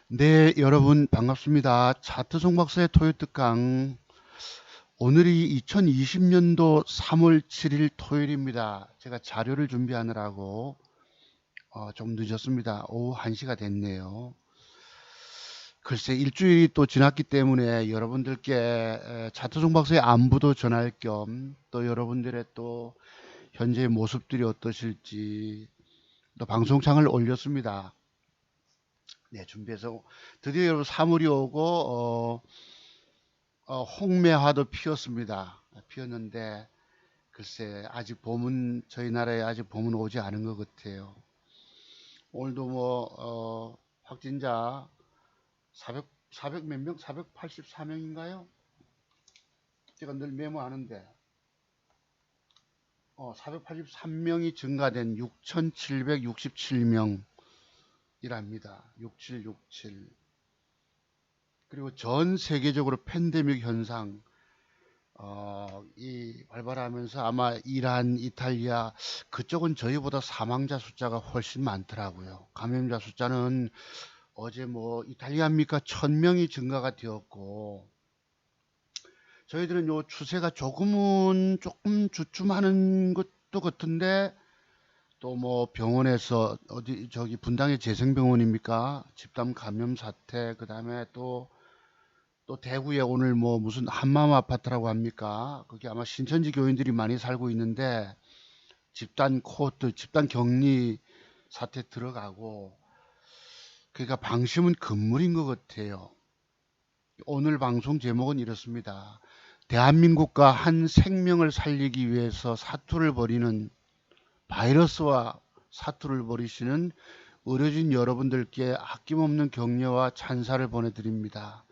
네, 여러분 반갑습니다. 차트 송박사의 토요 특강. 오늘이 2020년도 3월 7일 토요일입니다. 제가 자료를 준비하느라고 좀 늦었습니다. 오후 1시가 됐네요. 글쎄 일주일이 또 지났기 때문에 여러분들께 차트 송박사의 안부도 전할 겸 또 여러분들의 또 현재의 모습들이 어떠실지 또 방송창을 올렸습니다. 네, 준비해서 드디어 여러분 3월이 오고 홍매화도 피었습니다. 피었는데 글쎄 아직 봄은 저희 나라에 아직 봄은 오지 않은 것 같아요. 오늘도 확진자 400 몇 명? 484명인가요? 제가 늘 메모하는데 483명이 증가된 6,767명이랍니다. 6767. 그리고 전 세계적으로 팬데믹 현상 이 발발하면서 아마 이란, 이탈리아 그쪽은 저희보다 사망자 숫자가 훨씬 많더라고요. 감염자 숫자는 어제 이탈리아입니까 1,000명이 증가가 되었고 저희들은 요 추세가 조금 주춤하는 것도 같은데 또 병원에서 어디 저기 분당의 재생병원입니까 집단 감염 사태 그다음에 또 대구에 오늘 무슨 한마음 아파트라고 합니까? 그게 아마 신천지 교인들이 많이 살고 있는데 집단 코호트, 집단 격리 사태 들어가고 그러니까 방심은 금물인 것 같아요. 오늘 방송 제목은 이렇습니다. 대한민국과 한 생명을 살리기 위해서 사투를 벌이는 바이러스와 사투를 벌이시는 의료진 여러분들께 아낌없는 격려와 찬사를 보내드립니다.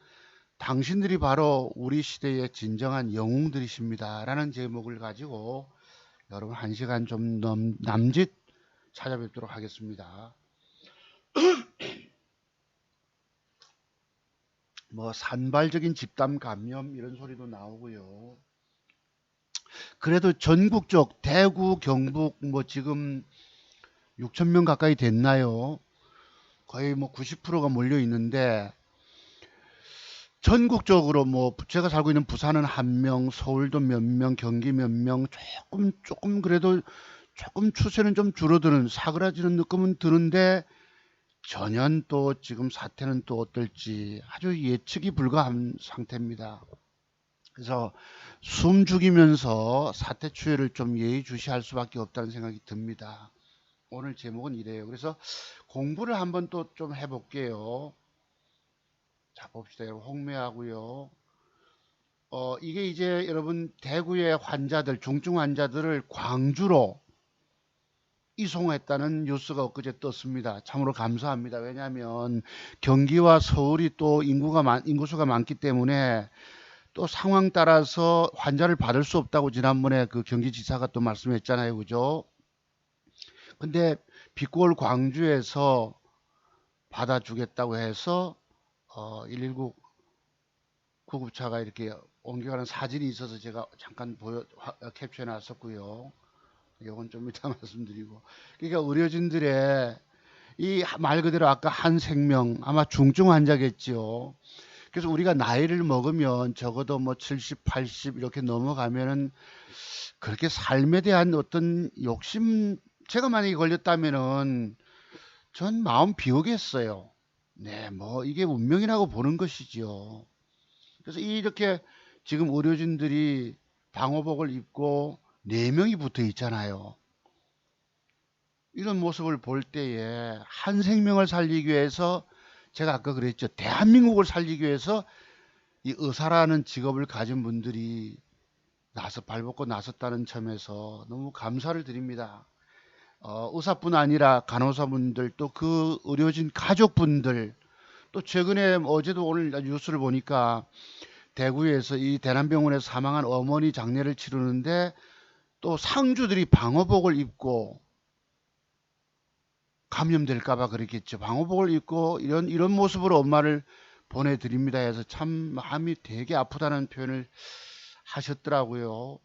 당신들이 바로 우리 시대의 진정한 영웅들이십니다. 라는 제목을 가지고 여러분 1시간 좀 남짓 찾아뵙도록 하겠습니다. 산발적인 집단 감염 이런 소리도 나오고요. 그래도 전국적 대구, 경북 지금 6천 명 가까이 됐나요? 거의 90%가 몰려 있는데 전국적으로 제가 살고 있는 부산은 1명, 서울도 몇 명, 경기 몇 명, 조금 그래도 조금 추세는 좀 줄어드는 사그라지는 느낌은 드는데 전혀 또 지금 사태는 또 어떨지 아주 예측이 불가한 상태입니다. 그래서 숨 죽이면서 사태 추이를 좀 예의주시할 수밖에 없다는 생각이 듭니다. 오늘 제목은 이래요. 그래서 공부를 한번 또 좀 해볼게요. 자 봅시다. 여러분 홍매하고요. 이게 이제 여러분 대구의 환자들, 중증 환자들을 광주로 이송했다는 뉴스가 엊그제 떴습니다. 참으로 감사합니다. 왜냐하면 경기와 서울이 또 인구수가 많기 때문에 또 상황 따라서 환자를 받을 수 없다고 지난번에 그 경기지사가 또 말씀했잖아요. 그죠? 근데 비골 광주에서 받아주겠다고 해서 119 구급차가 이렇게 옮겨가는 사진이 있어서 제가 잠깐 캡처해 놨었고요. 이건 좀 이따 말씀드리고. 그러니까 의료진들의 이 말 그대로 아까 한 생명 아마 중증 환자겠지요. 그래서 우리가 나이를 먹으면 적어도 70, 80 이렇게 넘어가면은 그렇게 삶에 대한 어떤 욕심 제가 만약에 걸렸다면은 전 마음 비우겠어요. 네, 이게 운명이라고 보는 것이지요. 그래서 이렇게 지금 의료진들이 방호복을 입고 4명이 붙어 있잖아요. 이런 모습을 볼 때에 한 생명을 살리기 위해서 제가 아까 그랬죠. 대한민국을 살리기 위해서 이 의사라는 직업을 가진 분들이 발벗고 나섰다는 점에서 너무 감사를 드립니다. 의사뿐 아니라 간호사분들 또 그 의료진 가족분들 또 최근에 어제도 오늘 뉴스를 보니까 대구에서 이 대남병원에서 사망한 어머니 장례를 치르는데 또 상주들이 방호복을 입고 감염될까봐 그랬겠죠. 방호복을 입고 이런 모습으로 엄마를 보내드립니다 해서 참 마음이 되게 아프다는 표현을 하셨더라고요.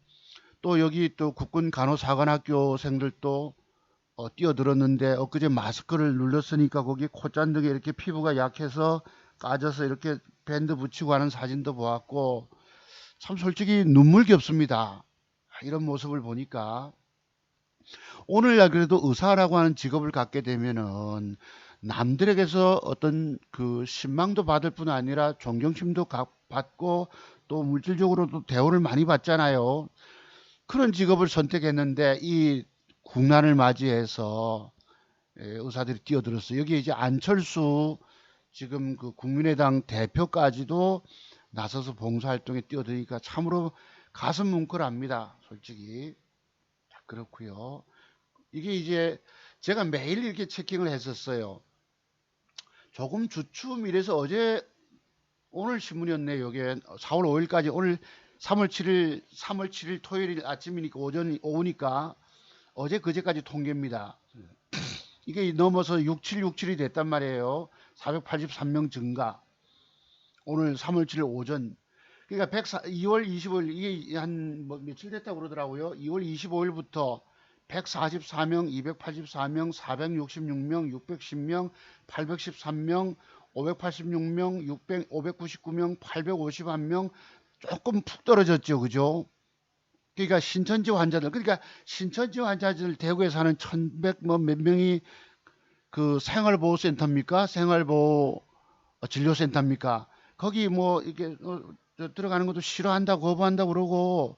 또 여기 또 국군 간호사관학교생들도 뛰어들었는데 엊그제 마스크를 눌렀으니까 거기 콧잔등에 이렇게 피부가 약해서 까져서 이렇게 밴드 붙이고 하는 사진도 보았고 참 솔직히 눈물겹습니다. 이런 모습을 보니까 오늘날 그래도 의사라고 하는 직업을 갖게 되면은 남들에게서 어떤 그 신망도 받을 뿐 아니라 존경심도 받고 또 물질적으로도 대우를 많이 받잖아요. 그런 직업을 선택했는데 이 국난을 맞이해서 의사들이 뛰어들었어요. 여기 이제 안철수 지금 그 국민의당 대표까지도 나서서 봉사활동에 뛰어드니까 참으로 가슴 뭉클합니다. 솔직히. 그렇고요. 이게 이제 제가 매일 이렇게 체킹을 했었어요. 조금 주춤이래서 어제 오늘 신문이었네요. 이게 4월 5일까지 오늘 3월 7일 토요일 아침이니까 오후니까 어제 그제까지 통계입니다. 이게 넘어서 6767이 됐단 말이에요. 483명 증가. 오늘 3월 7일 오전. 그러니까 2월 25일 이게 한 뭐 며칠 됐다고 그러더라고요. 2월 25일부터 144명, 284명, 466명, 610명, 813명, 586명, 599명, 851명 조금 푹 떨어졌죠. 그죠? 그러니까 신천지 환자들, 그러니까 신천지 환자들 대구에 사는 1100 뭐 몇 명이 그 생활보호센터입니까? 생활보호 진료센터입니까? 거기 뭐 이렇게 들어가는 것도 싫어한다, 거부한다 그러고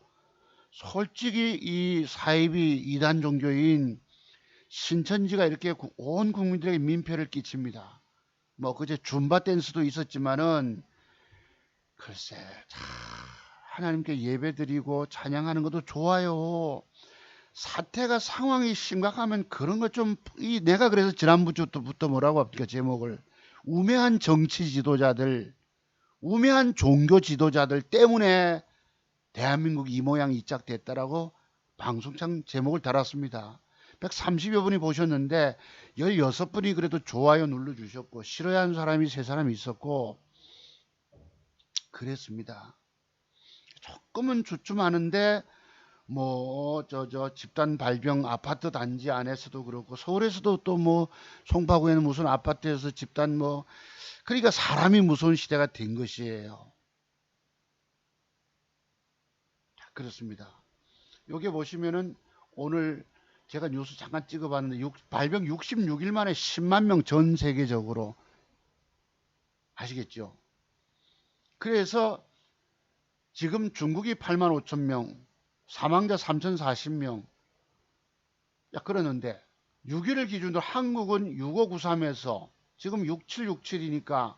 솔직히 이 사이비 이단 종교인 신천지가 이렇게 온 국민들에게 민폐를 끼칩니다. 뭐 그제 줌바 댄스도 있었지만은 글쎄 하나님께 예배드리고 찬양하는 것도 좋아요. 사태가 상황이 심각하면 그런 것 좀 내가 그래서 지난주부터 뭐라고 합니까 제목을 우매한 정치 지도자들 우매한 종교 지도자들 때문에 대한민국이 이 모양 이 짝 됐다라고 방송창 제목을 달았습니다. 130여 분이 보셨는데 16분이 그래도 좋아요 눌러주셨고 싫어하는 사람이 3사람이 있었고 그랬습니다. 조금은 주춤하는데 뭐 집단 발병 아파트 단지 안에서도 그렇고 서울에서도 또 뭐 송파구에는 무슨 아파트에서 집단 뭐 그러니까 사람이 무서운 시대가 된 것이에요. 그렇습니다. 여기 보시면은 오늘 제가 뉴스 잠깐 찍어봤는데 발병 66일 만에 10만 명 전 세계적으로 아시겠죠? 그래서 지금 중국이 8만 5천 명, 사망자 3,040명. 그러는데 6일을 기준으로 한국은 6593에서 지금 6767이니까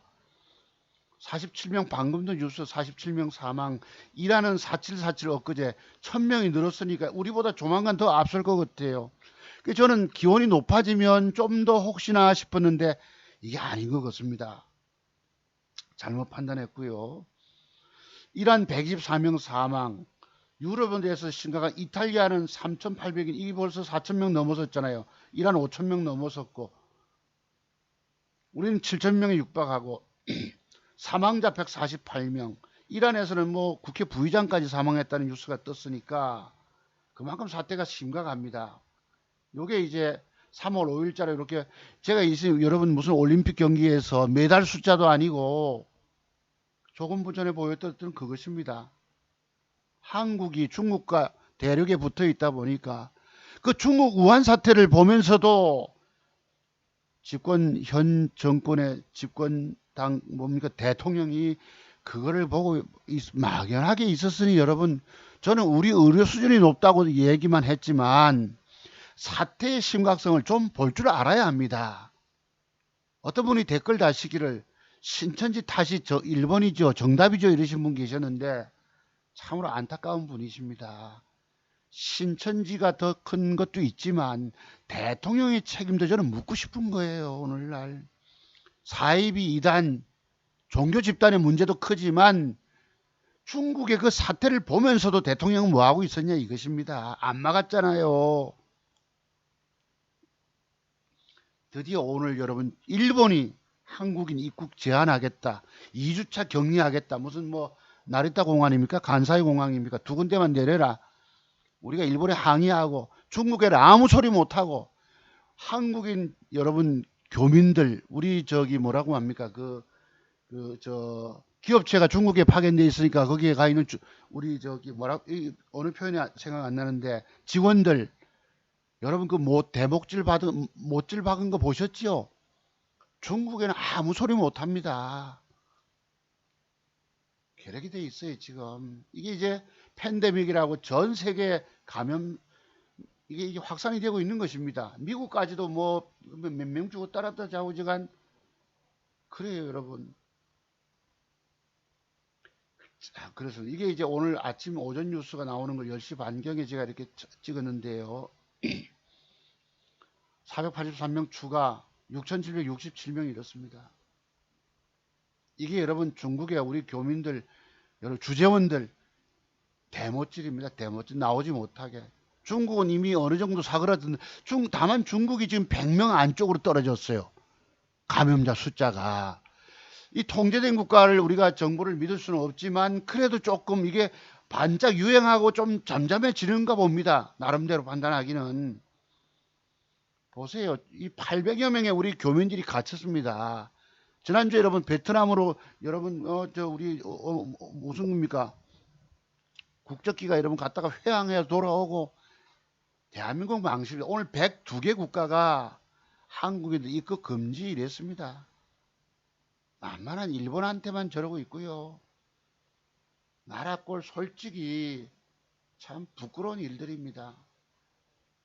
47명 방금도 뉴스 47명 사망 이라는 4747 엊그제 1000명이 늘었으니까 우리보다 조만간 더 앞설 것 같아요. 저는 기온이 높아지면 좀 더 혹시나 싶었는데 이게 아닌 것 같습니다. 잘못 판단했고요. 이란 124명 사망 유럽에 대해서 심각한 이탈리아는 3,800인 이게 벌써 4,000명 넘어섰잖아요. 이란 5,000명 넘어섰고 우리는 7,000명에 육박하고 사망자 148명 이란에서는 뭐 국회 부의장까지 사망했다는 뉴스가 떴으니까 그만큼 사태가 심각합니다. 요게 이제 3월 5일자로 이렇게 제가 여러분 무슨 올림픽 경기에서 메달 숫자도 아니고 조금 전에 보였던 그것입니다. 한국이 중국과 대륙에 붙어 있다 보니까 그 중국 우한 사태를 보면서도 현 정권의 집권당 뭡니까 대통령이 그거를 보고 막연하게 있었으니 여러분 저는 우리 의료 수준이 높다고 얘기만 했지만 사태의 심각성을 좀 볼 줄 알아야 합니다. 어떤 분이 댓글 다시기를 신천지 탓이 일본이죠 정답이죠 이러신 분 계셨는데 참으로 안타까운 분이십니다. 신천지가 더 큰 것도 있지만 대통령의 책임도 저는 묻고 싶은 거예요. 오늘날 사이비 이단 종교 집단의 문제도 크지만 중국의 그 사태를 보면서도 대통령은 뭐하고 있었냐 이것입니다. 안 막았잖아요. 드디어 오늘 여러분 일본이 한국인 입국 제한하겠다. 2주차 격리하겠다. 무슨 뭐 나리타 공항입니까? 간사이 공항입니까? 두 군데만 내려라. 우리가 일본에 항의하고 중국에는 아무 소리 못하고 한국인 여러분 교민들 우리 저기 뭐라고 합니까? 저 기업체가 중국에 파견돼 있으니까 거기에 가 있는 우리 저기 어느 표현이 생각 안 나는데 직원들 여러분 그 뭐 대목질 받은 못질 박은 거 보셨지요? 중국에는 아무 소리 못 합니다. 계획이 돼 있어요, 지금. 이게 이제 팬데믹이라고 전 세계 감염 이게 확산이 되고 있는 것입니다. 미국까지도 뭐 몇 명 죽고 따랐다 좌우지간 그래요, 여러분. 자, 그래서 이게 이제 오늘 아침 오전 뉴스가 나오는 걸 10시 반경에 제가 이렇게 찍었는데요. 483명 추가, 6,767명이 이렇습니다. 이게 여러분 중국의 우리 교민들, 여러분 주재원들 대못질입니다. 대못질 나오지 못하게. 중국은 이미 어느 정도 사그라든 다만 중국이 지금 100명 안쪽으로 떨어졌어요. 감염자 숫자가. 이 통제된 국가를 우리가 정보를 믿을 수는 없지만 그래도 조금 이게 반짝 유행하고 좀 잠잠해지는가 봅니다. 나름대로 판단하기는. 보세요. 이 800여 명의 우리 교민들이 갇혔습니다. 지난주에 여러분 베트남으로 여러분 무슨 겁니까? 국적기가 여러분 갔다가 회항해 돌아오고 대한민국 망실입니다. 오늘 102개 국가가 한국인들 입국 금지 이랬습니다. 만만한 일본한테만 저러고 있고요. 나라 꼴 솔직히 참 부끄러운 일들입니다.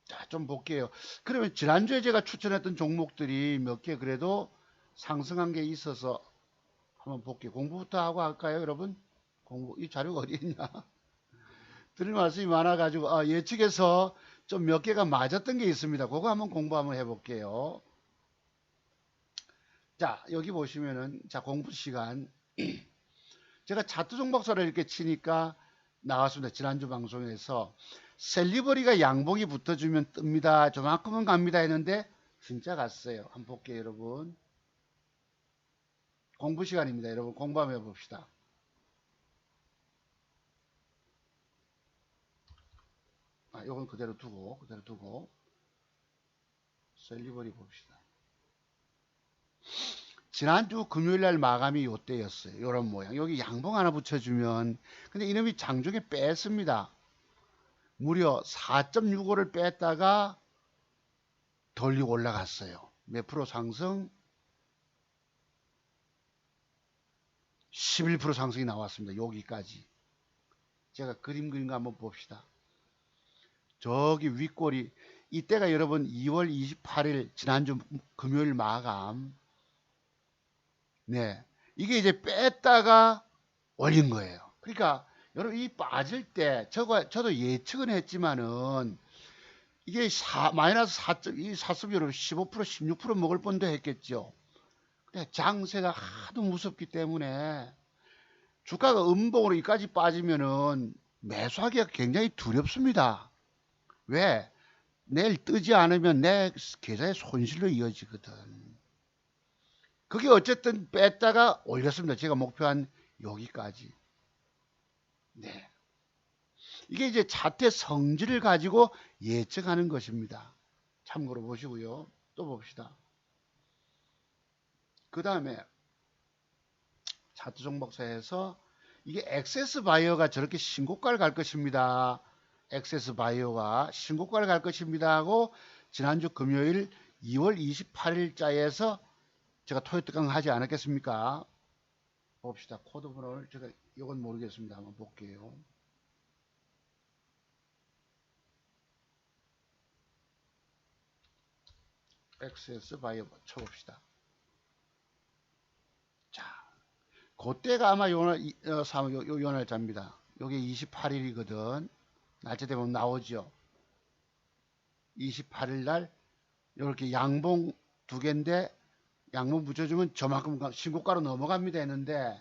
자, 좀 볼게요. 그러면 지난주에 제가 추천했던 종목들이 몇 개 그래도 상승한 게 있어서 한번 볼게요. 공부부터 하고 할까요, 여러분? 이 자료가 어디 있냐? 드릴 말씀이 많아가지고 예측에서 좀 몇 개가 맞았던 게 있습니다. 그거 한번 공부 한번 해볼게요. 자, 여기 보시면은 자 공부 시간 제가 차트 종목사를 이렇게 치니까 나왔습니다. 지난주 방송에서 셀리버리가 양봉이 붙어주면 뜹니다. 저만큼은 갑니다 했는데 진짜 갔어요. 한번 볼게요, 여러분. 공부 시간입니다. 여러분 공부 한번 해봅시다. 요건 그대로 두고 셀리버리 봅시다. 지난주 금요일날 마감이 요때였어요. 이런 모양. 여기 양봉 하나 붙여주면 근데 이놈이 장중에 뺐습니다. 무려 4.65를 뺐다가 돌리고 올라갔어요. 몇 프로 상승? 11% 상승이 나왔습니다. 여기까지. 제가 그림 그린 거 한번 봅시다. 저기 윗골이 이때가 여러분 2월 28일 지난주 금요일 마감. 네. 이게 이제 뺐다가 올린 거예요. 그러니까 여러분 이 빠질 때 저도 예측은 했지만은 이게 마이너스 4이 샀으면 여러분 15% 16% 먹을 뻔도 했겠죠. 근데 장세가 하도 무섭기 때문에 주가가 음봉으로 여기까지 빠지면은 매수하기가 굉장히 두렵습니다. 왜? 내일 뜨지 않으면 내 계좌에 손실로 이어지거든. 그게 어쨌든 뺐다가 올렸습니다. 제가 목표한 여기까지. 네. 이게 이제 차트의 성질을 가지고 예측하는 것입니다. 참고로 보시고요. 또 봅시다. 그 다음에 차트 종목사에서 이게 엑세스 바이오가 저렇게 신고가를 갈 것입니다. 엑세스 바이오가 신고가를 갈 것입니다 하고 지난주 금요일 2월 28일자에서 제가 토요특강 하지 않았겠습니까? 봅시다. 코드 번호를 제가 이건 모르겠습니다. 한번 볼게요. 엑세스 바이오 쳐봅시다. 자, 그때가 아마 요 날짜입니다. 요게 28일이거든. 날짜 되면 나오죠. 28일 날 이렇게 양봉 두 개인데 양봉 붙여주면 저만큼 신고가로 넘어갑니다 했는데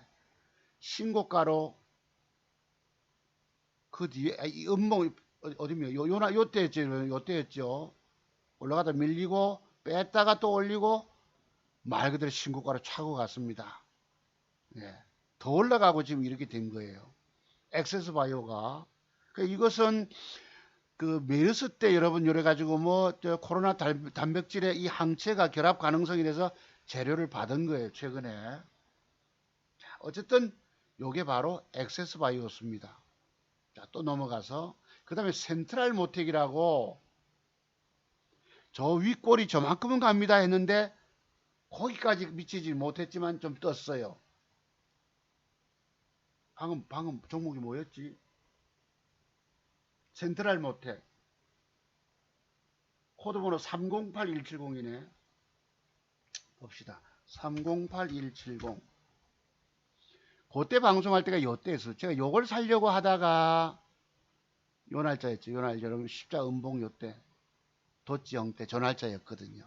신고가로 그 뒤에 이 음봉 어디면 요때였죠. 올라가다 밀리고 뺐다가 또 올리고 말 그대로 신고가로 차고 갔습니다. 예. 더 올라가고 지금 이렇게 된 거예요. 엑세스 바이오가. 그러니까 이것은 그 메르스 때 여러분 요래 가지고 뭐 저 코로나 단백질의 이 항체가 결합 가능성이 돼서 재료를 받은 거예요, 최근에. 자, 어쨌든 요게 바로 액세스 바이오스입니다. 자, 또 넘어가서 그다음에 센트럴 모텍이라고 저 윗골이 저만큼은 갑니다 했는데 거기까지 미치지 못했지만 좀 떴어요. 방금 종목이 뭐였지? 센트럴 모텍. 코드번호 308170이네. 봅시다. 308170. 그때 방송할 때가 요때였어요. 제가 요걸 살려고 하다가 요 날짜였죠. 요 날 여러분 십자 음봉 요때 도지형 때 저 날짜였거든요.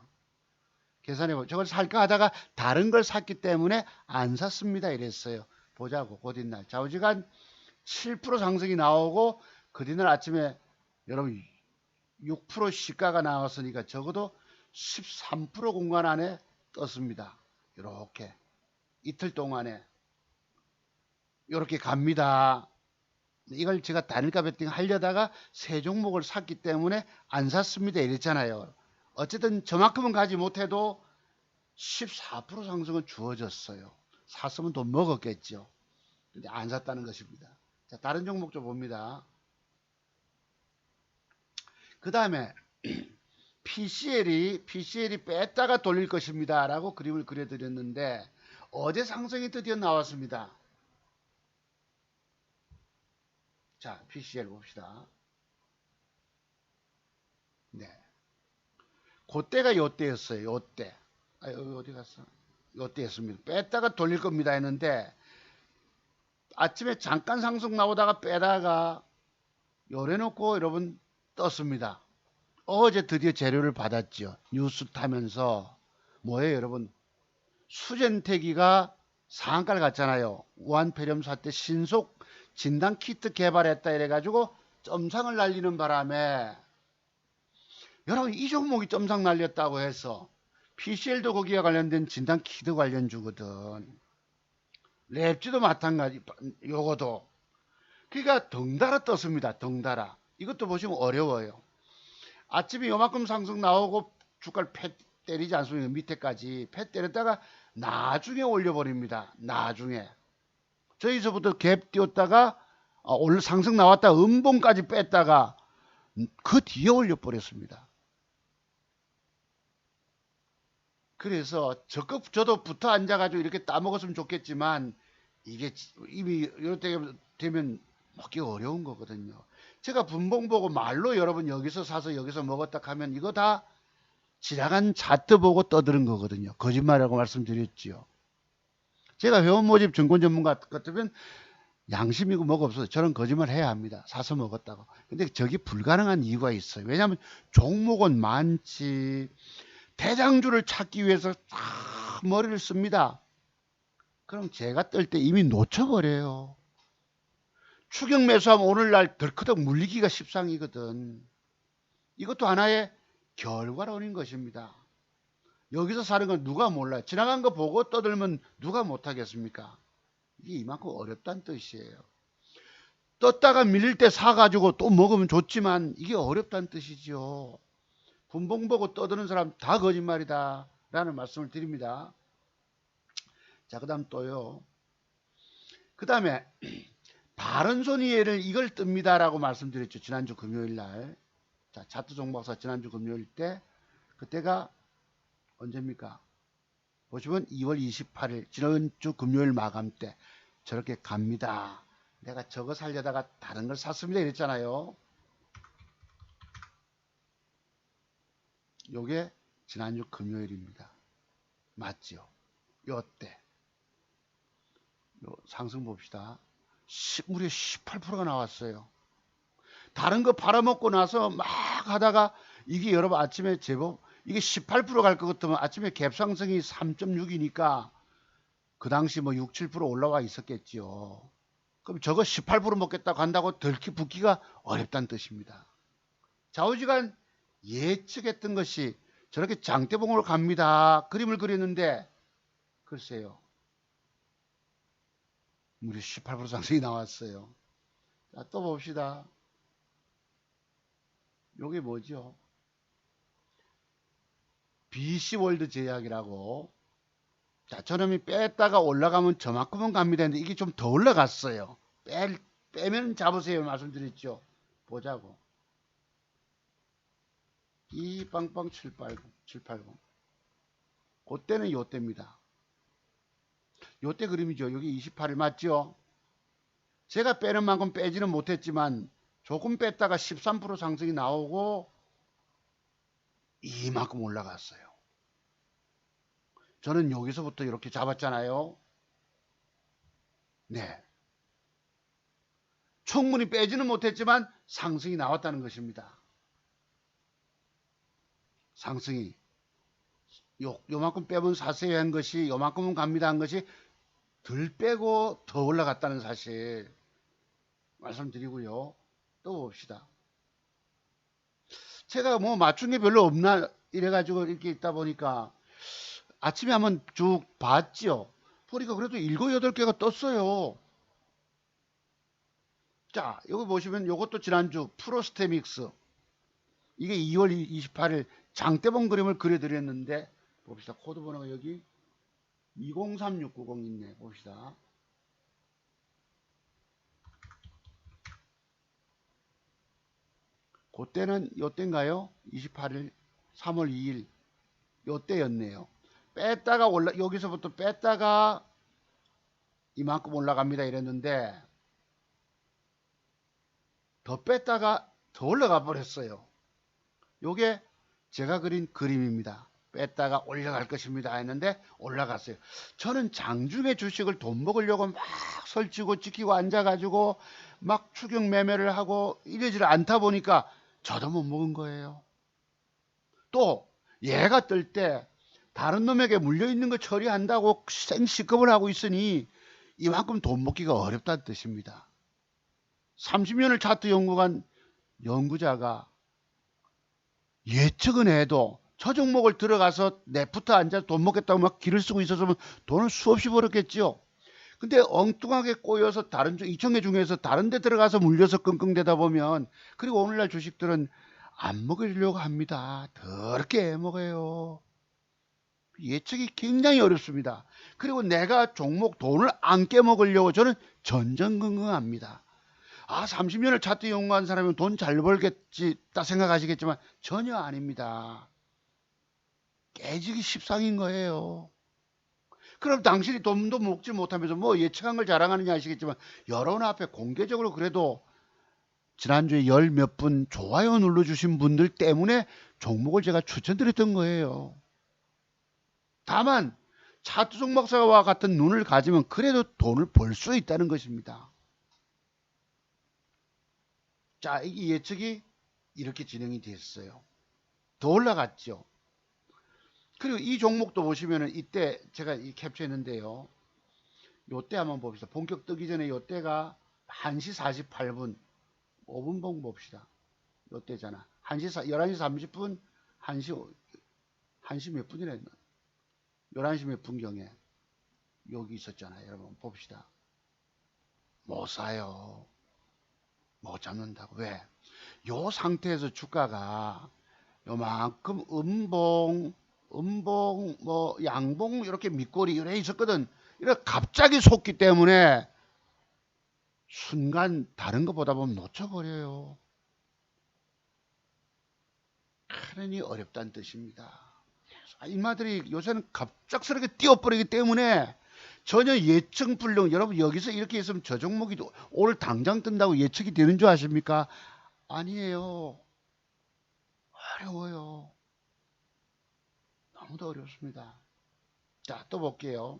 계산해보고 저걸 살까 하다가 다른 걸 샀기 때문에 안 샀습니다 이랬어요. 보자고 곧 잇날 좌우지간 7% 상승이 나오고 그 뒤날 아침에 여러분 6% 시가가 나왔으니까 적어도 13% 공간 안에 떴습니다. 이렇게 이틀 동안에 이렇게 갑니다. 이걸 제가 단일가 베팅 하려다가 세 종목을 샀기 때문에 안 샀습니다 이랬잖아요. 어쨌든 저만큼은 가지 못해도 14% 상승은 주어졌어요. 샀으면 돈 먹었겠죠. 근데 안 샀다는 것입니다. 자, 다른 종목 좀 봅니다. 그 다음에 PCL이 뺐다가 돌릴 것입니다 라고 그림을 그려드렸는데 어제 상승이 드디어 나왔습니다. 자, PCL 봅시다. 네. 그때가 요때였어요. 요때. 아, 어디 갔어? 요때였습니다. 뺐다가 돌릴 겁니다 했는데 아침에 잠깐 상승 나오다가 빼다가 요래놓고 여러분 떴습니다. 어제 드디어 재료를 받았죠. 뉴스 타면서 뭐예요 여러분? 수젠태기가 상한가를 갔잖아요. 우한폐렴 사태 신속 진단 키트 개발했다 이래가지고 점상을 날리는 바람에 여러분 이 종목이 점상 날렸다고 해서 PCL도 거기에 관련된 진단 키트 관련주거든. 랩지도 마찬가지 요거도. 그러니까 덩달아 떴습니다. 덩달아. 이것도 보시면 어려워요. 아침에 요만큼 상승 나오고 주가를 패 때리지 않습니까? 밑에까지 패 때렸다가 나중에 올려버립니다. 나중에. 저기서부터 갭 띄웠다가 오늘 상승 나왔다 음봉까지 뺐다가 그 뒤에 올려버렸습니다. 그래서 적극 저도 붙어 앉아가지고 이렇게 따먹었으면 좋겠지만 이게 이미 이렇게 되면 먹기 어려운 거거든요. 제가 분봉 보고 말로 여러분 여기서 사서 여기서 먹었다 하면 이거 다 지나간 차트 보고 떠드는 거거든요. 거짓말이라고 말씀드렸지요. 제가 회원 모집 증권 전문가 같으면 양심이고 뭐가 없어서 저런 거짓말 해야 합니다. 사서 먹었다고. 근데 저게 불가능한 이유가 있어요. 왜냐하면 종목은 많지. 대장주를 찾기 위해서 다 머리를 씁니다. 그럼 제가 뜰 때 이미 놓쳐버려요. 추격 매수하면 오늘날 덜커덕 물리기가 십상이거든. 이것도 하나의 결과론인 것입니다. 여기서 사는 건 누가 몰라요. 지나간 거 보고 떠들면 누가 못하겠습니까? 이게 이만큼 어렵다는 뜻이에요. 떴다가 밀릴 때 사가지고 또 먹으면 좋지만 이게 어렵다는 뜻이죠. 분봉 보고 떠드는 사람 다 거짓말이다 라는 말씀을 드립니다. 자, 그 다음 또요. 그 다음에 바른손이해를 이걸 뜹니다 라고 말씀드렸죠. 지난주 금요일 날. 자, 차트 종목사 지난주 금요일 때 그때가 언제입니까? 보시면 2월 28일 지난주 금요일 마감 때 저렇게 갑니다. 내가 저거 살려다가 다른 걸 샀습니다 이랬잖아요. 요게 지난주 금요일입니다. 맞죠? 요때 요 상승 봅시다. 무려 18%가 나왔어요. 다른 거 팔아먹고 나서 막 하다가 이게 여러분 아침에 제법 이게 18%갈 것 같으면 아침에 갭상승이 3.6이니까 그 당시 뭐 6, 7% 올라와 있었겠지요. 그럼 저거 18% 먹겠다고 한다고 붙기가 어렵다는 뜻입니다. 좌우지간 예측했던 것이 저렇게 장대봉으로 갑니다. 그림을 그렸는데 글쎄요. 무려 18% 상승이 나왔어요. 자, 또 봅시다. 요게 뭐죠? BC 월드 제약이라고. 자, 저놈이 뺐다가 올라가면 저만큼은 갑니다 했는데 이게 좀 더 올라갔어요. 빼면 잡으세요 말씀드렸죠. 보자고. 2빵빵 780. 그때는 요때입니다. 요때 그림이죠. 여기 28일 맞죠? 제가 빼는 만큼 빼지는 못했지만 조금 뺐다가 13% 상승이 나오고 이만큼 올라갔어요. 저는 여기서부터 이렇게 잡았잖아요. 네. 충분히 빼지는 못했지만 상승이 나왔다는 것입니다. 상승이 요만큼 빼면 사세요 한 것이 요만큼은 갑니다 한 것이 덜 빼고 더 올라갔다는 사실 말씀드리고요. 또 봅시다. 제가 뭐 맞춘 게 별로 없나 이래가지고 이렇게 있다 보니까 아침에 한번 쭉 봤죠. 보니까 그래도 7, 8개가 떴어요. 자, 여기 보시면 요것도 지난주 프로스테믹스 이게 2월 28일 장대봉 그림을 그려드렸는데 봅시다. 코드 번호가 여기 203690 있네. 봅시다. 그때는 요때인가요? 28일 3월 2일 요때였네요. 뺐다가 여기서부터 뺐다가 이만큼 올라갑니다 이랬는데 더 뺐다가 더 올라가 버렸어요. 요게 제가 그린 그림입니다. 뺐다가 올라갈 것입니다 했는데 올라갔어요. 저는 장중에 주식을 돈 먹으려고 막 설치고 지키고 앉아가지고 막 추격 매매를 하고 이러지를 않다 보니까 저도 못 먹은 거예요. 또 얘가 뜰 때 다른 놈에게 물려있는 거 처리한다고 생시급을 하고 있으니 이만큼 돈 먹기가 어렵다는 뜻입니다. 30년을 차트 연구한 연구자가 예측은 해도 저 종목을 들어가서 내부터 앉아서 돈 먹겠다고 막 기를 쓰고 있었으면 돈을 수없이 벌었겠죠. 근데 엉뚱하게 꼬여서 다른 2,000개 중에서 다른 데 들어가서 물려서 끙끙대다 보면 그리고 오늘날 주식들은 안 먹으려고 합니다. 더럽게 먹어요. 예측이 굉장히 어렵습니다. 그리고 내가 종목 돈을 안 깨먹으려고 저는 전전긍긍합니다. 아, 30년을 차트 연구한 사람이면 돈 잘 벌겠지 딱 생각하시겠지만 전혀 아닙니다. 깨지기 십상인 거예요. 그럼 당신이 돈도 먹지 못하면서 뭐 예측한 걸 자랑하느냐 하시겠지만 여러분 앞에 공개적으로 그래도 지난주에 열 몇 분 좋아요 눌러주신 분들 때문에 종목을 제가 추천드렸던 거예요. 다만 차트 종목사와 같은 눈을 가지면 그래도 돈을 벌 수 있다는 것입니다. 자, 이 예측이 이렇게 진행이 됐어요. 더 올라갔죠. 그리고 이 종목도 보시면은 이때 제가 캡처했는데요. 요때 한번 봅시다. 본격 뜨기 전에 요때가 1시 48분 5분봉 봅시다. 요때잖아. 11시 30분 1시 몇 분이라 했나? 11시 몇 분경에 여기 있었잖아요. 여러분 봅시다. 못 사요. 못 잡는다고. 왜? 요 상태에서 주가가 요만큼 음봉, 뭐 양봉 이렇게 밑골이 이래 있었거든. 이렇게 갑자기 솟기 때문에 순간 다른 거 보다 보면 놓쳐버려요. 그러니 어렵다는 뜻입니다. 인마들이 요새는 갑작스럽게 뛰어버리기 때문에 전혀 예측 불능. 여러분 여기서 이렇게 있으면 저 종목이 오늘 당장 뜬다고 예측이 되는 줄 아십니까? 아니에요. 어려워요. 너무도 어렵습니다. 자, 또 볼게요.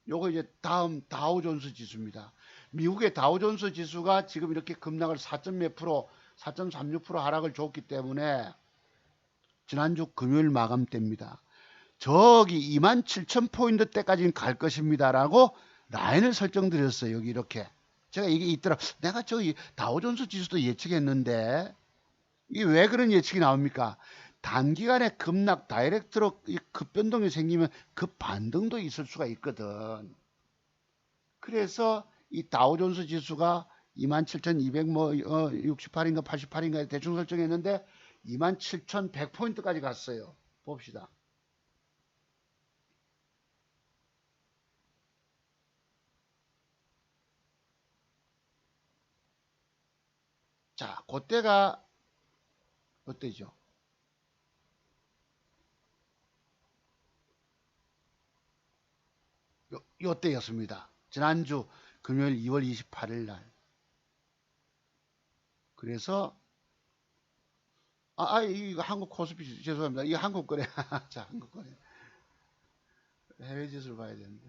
요거 이제 다음 다우존스 지수입니다. 미국의 다우존스 지수가 지금 이렇게 급락을 4몇 프로, 4.36% 하락을 줬기 때문에 지난주 금요일 마감 때입니다. 저기 27,000포인트 때까지는 갈 것입니다 라고 라인을 설정드렸어요. 여기 이렇게 제가 이게 있더라. 내가 저기 다우존스 지수도 예측했는데 이게 왜 그런 예측이 나옵니까? 단기간에 급락 다이렉트로 급변동이 생기면 급반등도 있을 수가 있거든. 그래서 이 다우존스 지수가 27,200 뭐 68인가 88인가 대충 설정했는데 27,100포인트까지 갔어요. 봅시다. 자, 그때가 어때죠? 요때였습니다. 지난주 금요일 2월 28일 날. 그래서 이거 한국 코스피 죄송합니다. 이거 한국 거래. 자, 한국 거래. 해외 지수를 봐야 되는데.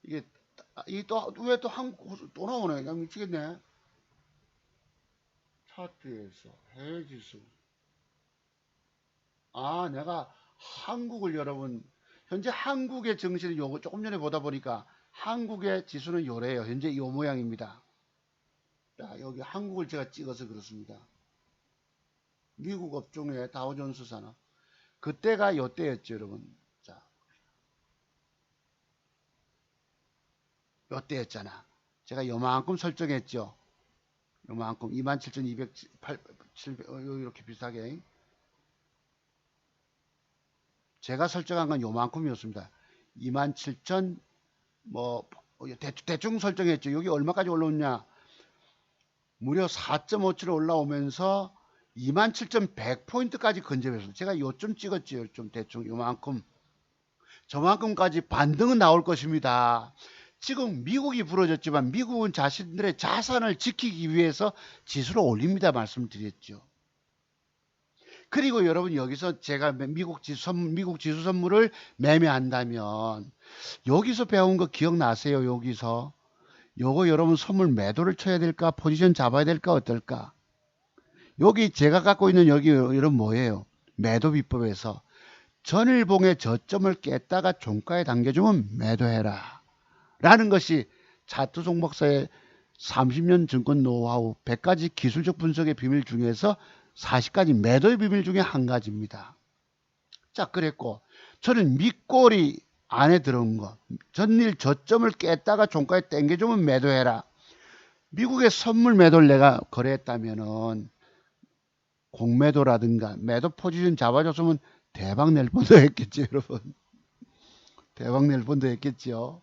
이게 왜 또 한국 또 나오네. 그냥 미치겠네. 차트에서 해외 지수. 내가 한국을 여러분 현재 한국의 정신을 요거 조금 전에 보다 보니까 한국의 지수는 요래요. 현재 요 모양입니다. 자, 여기 한국을 제가 찍어서 그렇습니다. 미국 업종의 다우존스 산업. 그때가 요때였죠, 여러분. 자, 요때였잖아. 제가 요만큼 설정했죠. 요만큼 27,208 이렇게 비슷하게. 제가 설정한 건 요만큼이었습니다. 27,000 뭐 대충 설정했죠. 여기 얼마까지 올라오냐? 무려 4.57 올라오면서 27,100포인트까지 근접했어요. 제가 요점 찍었죠. 좀 대충 요만큼. 저만큼까지 반등은 나올 것입니다. 지금 미국이 부러졌지만 미국은 자신들의 자산을 지키기 위해서 지수를 올립니다. 말씀드렸죠. 그리고 여러분 여기서 제가 미국 지수 선물을 매매한다면 여기서 배운 거 기억나세요? 여기서 요거 여러분 선물 매도를 쳐야 될까? 포지션 잡아야 될까? 어떨까? 여기 제가 갖고 있는 여기 여러분 뭐예요? 매도 비법에서 전일봉의 저점을 깼다가 종가에 당겨주면 매도해라 라는 것이 차트 종목사의 30년 증권 노하우 100가지 기술적 분석의 비밀 중에서 40가지 매도의 비밀 중에 한 가지입니다. 자, 그랬고 저는 밑꼬리 안에 들어온 거 전일 저점을 깼다가 종가에 당겨주면 매도해라. 미국의 선물 매도를 내가 거래했다면은 공매도라든가 매도 포지션 잡아줬으면 대박 낼 뻔도 했겠죠, 여러분. 대박 낼 뻔도 했겠죠.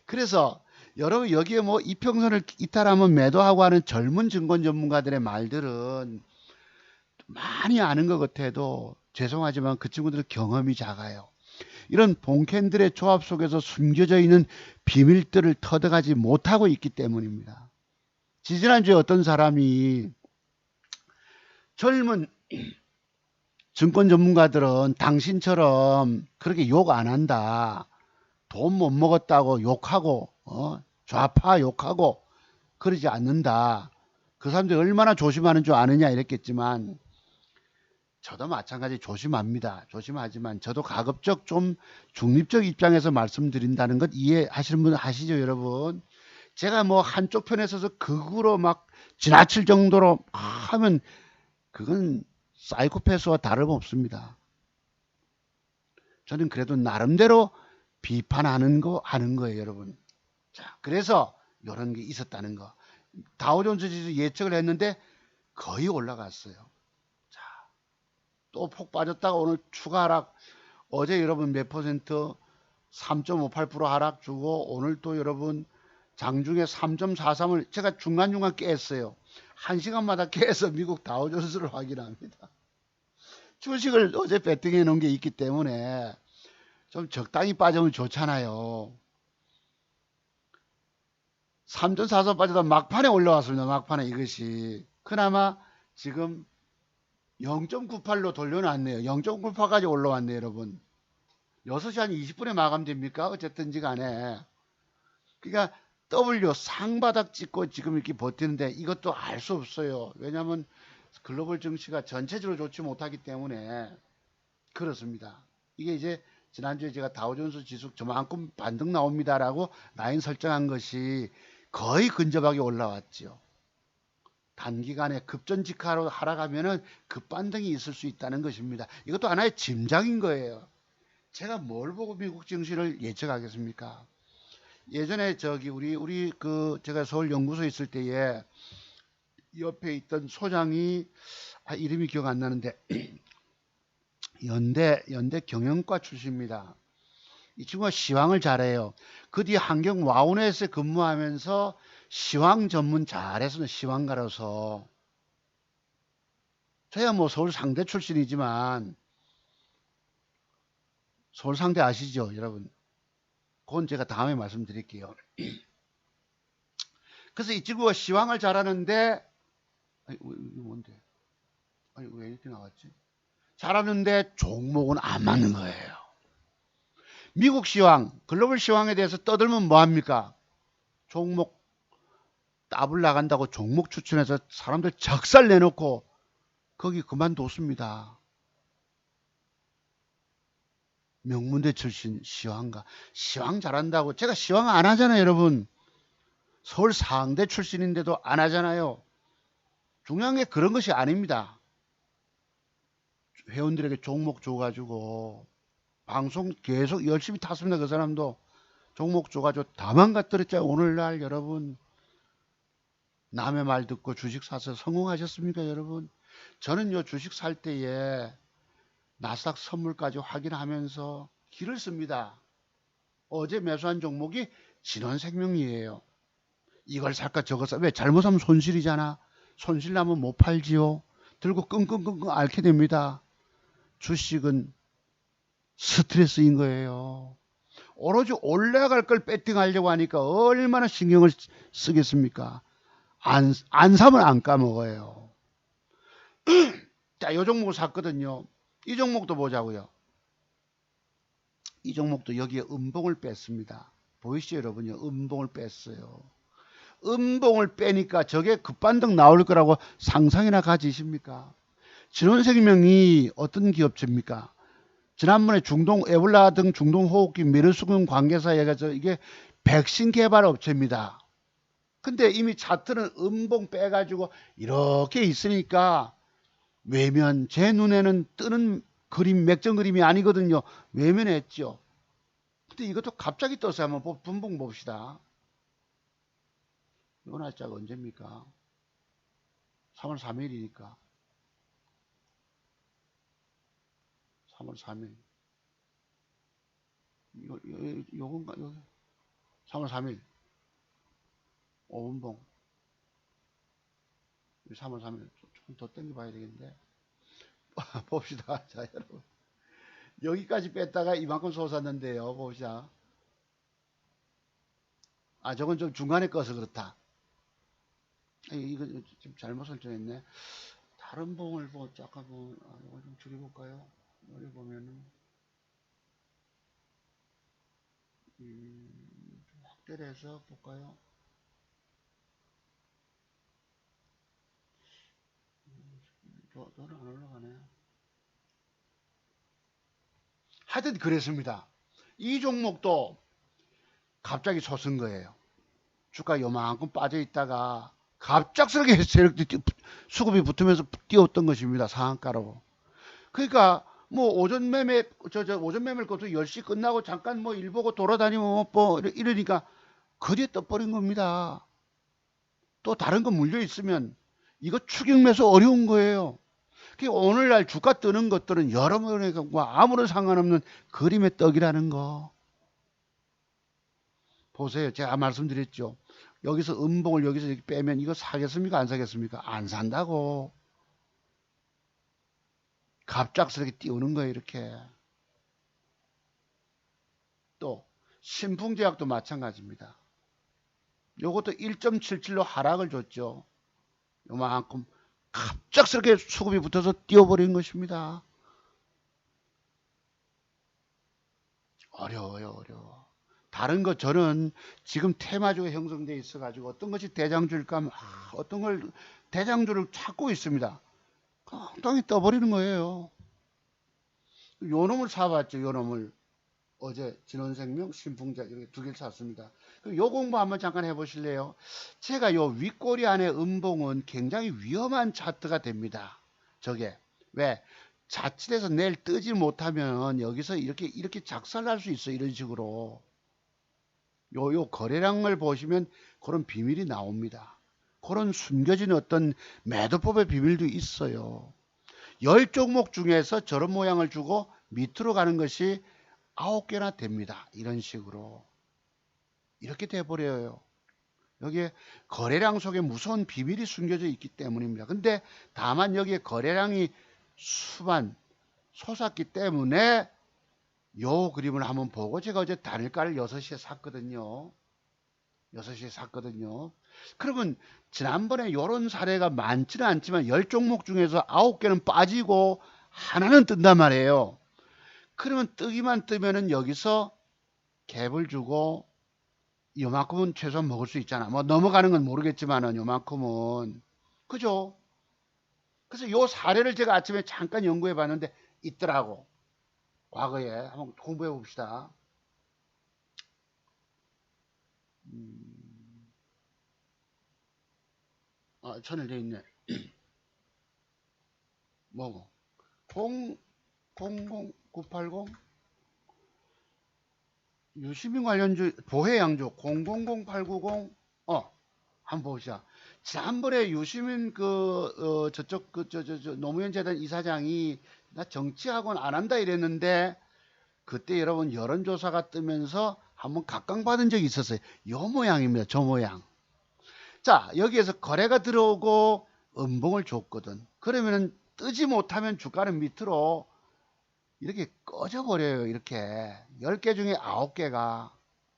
그래서 여러분 여기에 뭐 이평선을 이탈하면 매도하고 하는 젊은 증권 전문가들의 말들은 많이 아는 것 같아도 죄송하지만 그 친구들은 경험이 작아요. 이런 본캔들의 조합 속에서 숨겨져 있는 비밀들을 터득하지 못하고 있기 때문입니다. 지지난주에 어떤 사람이 젊은 증권 전문가들은 당신처럼 그렇게 욕 안 한다. 돈 못 먹었다고 욕하고 좌파 욕하고 그러지 않는다. 그 사람들이 얼마나 조심하는 줄 아느냐 이랬겠지만 저도 마찬가지 조심합니다. 조심하지만 저도 가급적 좀 중립적 입장에서 말씀드린다는 것 이해하시는 분 아시죠, 여러분? 제가 뭐 한쪽 편에 서서 극으로 막 지나칠 정도로 하면 그건 사이코패스와 다름없습니다. 저는 그래도 나름대로 비판하는 거 하는 거예요, 여러분. 자, 그래서 이런 게 있었다는 거. 다우존스 지수 예측을 했는데 거의 올라갔어요. 자, 또 폭 빠졌다가 오늘 추가 하락. 어제 여러분 몇 퍼센트 3.58% 하락 주고 오늘 또 여러분 장중에 3.43을 제가 중간중간 깼어요. 1시간마다 깨서 미국 다우존스를 확인합니다. 주식을 어제 배팅해 놓은 게 있기 때문에 좀 적당히 빠지면 좋잖아요. 3.44 빠져도 막판에 올라왔습니다. 막판에 이것이. 그나마 지금 0.98로 돌려놨네요. 0.98까지 올라왔네요, 여러분. 6시 한 20분에 마감됩니까? 어쨌든지 간에. 그러니까 W 상바닥 찍고 지금 이렇게 버티는데 이것도 알 수 없어요. 왜냐하면 글로벌 증시가 전체적으로 좋지 못하기 때문에 그렇습니다. 이게 이제 지난주에 제가 다우존스 지수 저만큼 반등 나옵니다라고 라인 설정한 것이 거의 근접하게 올라왔죠. 단기간에 급전직하로 하락하면은 급반등이 있을 수 있다는 것입니다. 이것도 하나의 짐작인 거예요. 제가 뭘 보고 미국 증시를 예측하겠습니까? 예전에 저기 우리 그 제가 서울 연구소에 있을 때에 옆에 있던 소장이 이름이 기억 안 나는데 연대 경영과 출신입니다. 이 친구가 시황을 잘해요. 그 뒤에 한경 와우넷에 근무하면서 시황 전문 잘했어요. 시황가로서. 저야 뭐 서울 상대 출신이지만 서울 상대 아시죠, 여러분? 그건 제가 다음에 말씀드릴게요. 그래서 이 친구가 시황을 잘하는데 이게 뭔데? 아니 왜 이렇게 나왔지? 잘하는데 종목은 안 맞는 거예요. 미국 시황, 글로벌 시황에 대해서 떠들면 뭐합니까? 종목 따블 나간다고 종목 추천해서 사람들 적살 내놓고 거기 그만뒀습니다. 명문대 출신 시황가. 시황 잘한다고. 제가 시황 안 하잖아요, 여러분. 서울 상대 출신인데도 안 하잖아요. 중요한 게 그런 것이 아닙니다. 회원들에게 종목 줘가지고 방송 계속 열심히 탔습니다. 그 사람도 종목 줘가지고 다 망가뜨렸죠. 오늘날 여러분 남의 말 듣고 주식 사서 성공하셨습니까, 여러분? 저는 요 주식 살 때에 나스닥 선물까지 확인하면서 길을 씁니다. 어제 매수한 종목이 진원생명이에요. 이걸 살까 저걸 살까. 왜 잘못하면 손실이잖아. 손실 나면 못 팔지요. 들고 끙끙끙끙 앓게 됩니다. 주식은 스트레스인 거예요. 오로지 올라갈 걸 배팅하려고 하니까 얼마나 신경을 쓰겠습니까? 안 사면 안 까먹어요. 자, 요 종목을 샀거든요. 이 종목도 보자고요. 이 종목도 여기에 음봉을 뺐습니다. 보이시죠, 여러분요? 음봉을 뺐어요. 음봉을 빼니까 저게 급반등 나올 거라고 상상이나 가지십니까? 진원생명이 어떤 기업체입니까? 지난번에 중동 에볼라 등 중동호흡기 메르스군 관계사 얘기해서 이게 백신 개발 업체입니다. 근데 이미 차트는 음봉 빼가지고 이렇게 있으니까 외면, 제 눈에는 뜨는 그림, 맥점 그림이 아니거든요. 외면했죠. 근데 이것도 갑자기 떴어요. 한번 분봉 봅시다. 요 날짜가 언제입니까? 3월 3일이니까. 3월 3일. 요건가? 3월 3일. 5분봉. 3월 3일. 조금 더 땡겨봐야 되겠는데. 봅시다. 자, 여러분. 여기까지 뺐다가 이만큼 솟았는데요. 봅시다. 저건 좀 중간에 꺼서 그렇다. 이거 지금 잘못 설정했네. 다른 봉을 잠깐 이걸 좀 줄여볼까요? 여기 보면은 좀 확대를 해서 볼까요? 너는 안 올라가네. 하여튼 그랬습니다. 이 종목도 갑자기 솟은 거예요. 주가 요만큼 빠져 있다가 갑작스럽게 세력들이 수급이 붙으면서 뛰었던 것입니다. 상한가로. 그러니까 뭐 오전 매매 오전 매매를 것도 10시 끝나고 잠깐 뭐 일 보고 돌아다니고 뭐 이러니까 거기에 떠버린 겁니다. 또 다른 거 물려 있으면 이거 추격 매수 어려운 거예요. 오늘날 주가 뜨는 것들은 여러분과 아무런 상관없는 그림의 떡이라는 거. 보세요. 제가 말씀드렸죠. 여기서 음봉을 여기서 이렇게 빼면 이거 사겠습니까? 안 사겠습니까? 안 산다고. 갑작스럽게 띄우는 거예요. 이렇게. 또 신풍제약도 마찬가지입니다. 요것도 1.77로 하락을 줬죠. 요만큼 갑작스럽게 수급이 붙어서 띄워버린 것입니다. 어려워요. 어려워. 다른 거 저는 지금 테마주가 형성되어 있어 가지고 어떤 것이 대장주일까 어떤 걸 대장주를 찾고 있습니다. 엉덩이 떠버리는 거예요. 요 놈을 사봤죠. 요 놈을 어제 진원생명 신풍자 이렇게 두 개를 샀습니다. 요 공부 한번 잠깐 해보실래요? 제가 요 윗꼬리 안에 음봉은 굉장히 위험한 차트가 됩니다. 저게 왜 자칫해서 내일 뜨지 못하면 여기서 이렇게 작살날 수 있어. 이런 식으로. 요 거래량을 보시면 그런 비밀이 나옵니다. 그런 숨겨진 어떤 매도법의 비밀도 있어요. 10종목 중에서 저런 모양을 주고 밑으로 가는 것이 9개나 됩니다. 이런 식으로. 이렇게 돼버려요. 여기에 거래량 속에 무서운 비밀이 숨겨져 있기 때문입니다. 근데 다만 여기에 거래량이 수만 솟았기 때문에 요 그림을 한번 보고, 제가 어제 단일가를 6시에 샀거든요. 6시에 샀거든요. 그러면 지난번에 요런 사례가 많지는 않지만 10종목 중에서 9개는 빠지고 하나는 뜬단 말이에요. 그러면 뜨기만 뜨면은 여기서 갭을 주고 요만큼은 최소한 먹을 수 있잖아. 뭐 넘어가는 건 모르겠지만은 요만큼은. 그죠? 그래서 요 사례를 제가 아침에 잠깐 연구해 봤는데 있더라고. 과거에 한번 공부해 봅시다. 천일돼 있네. 뭐고? 0 0 9 8 0 유시민 관련주 보혜 양조 000890. 한번 보시자. 지난번에 유시민 저쪽 노무현 재단 이사장이 나 정치학원 안 한다 이랬는데, 그때 여러분 여론조사가 뜨면서 한번 각광받은 적이 있었어요. 요 모양입니다. 저 모양. 자, 여기에서 거래가 들어오고 음봉을 줬거든. 그러면은 뜨지 못하면 주가는 밑으로 이렇게 꺼져버려요. 이렇게 10개 중에 9개가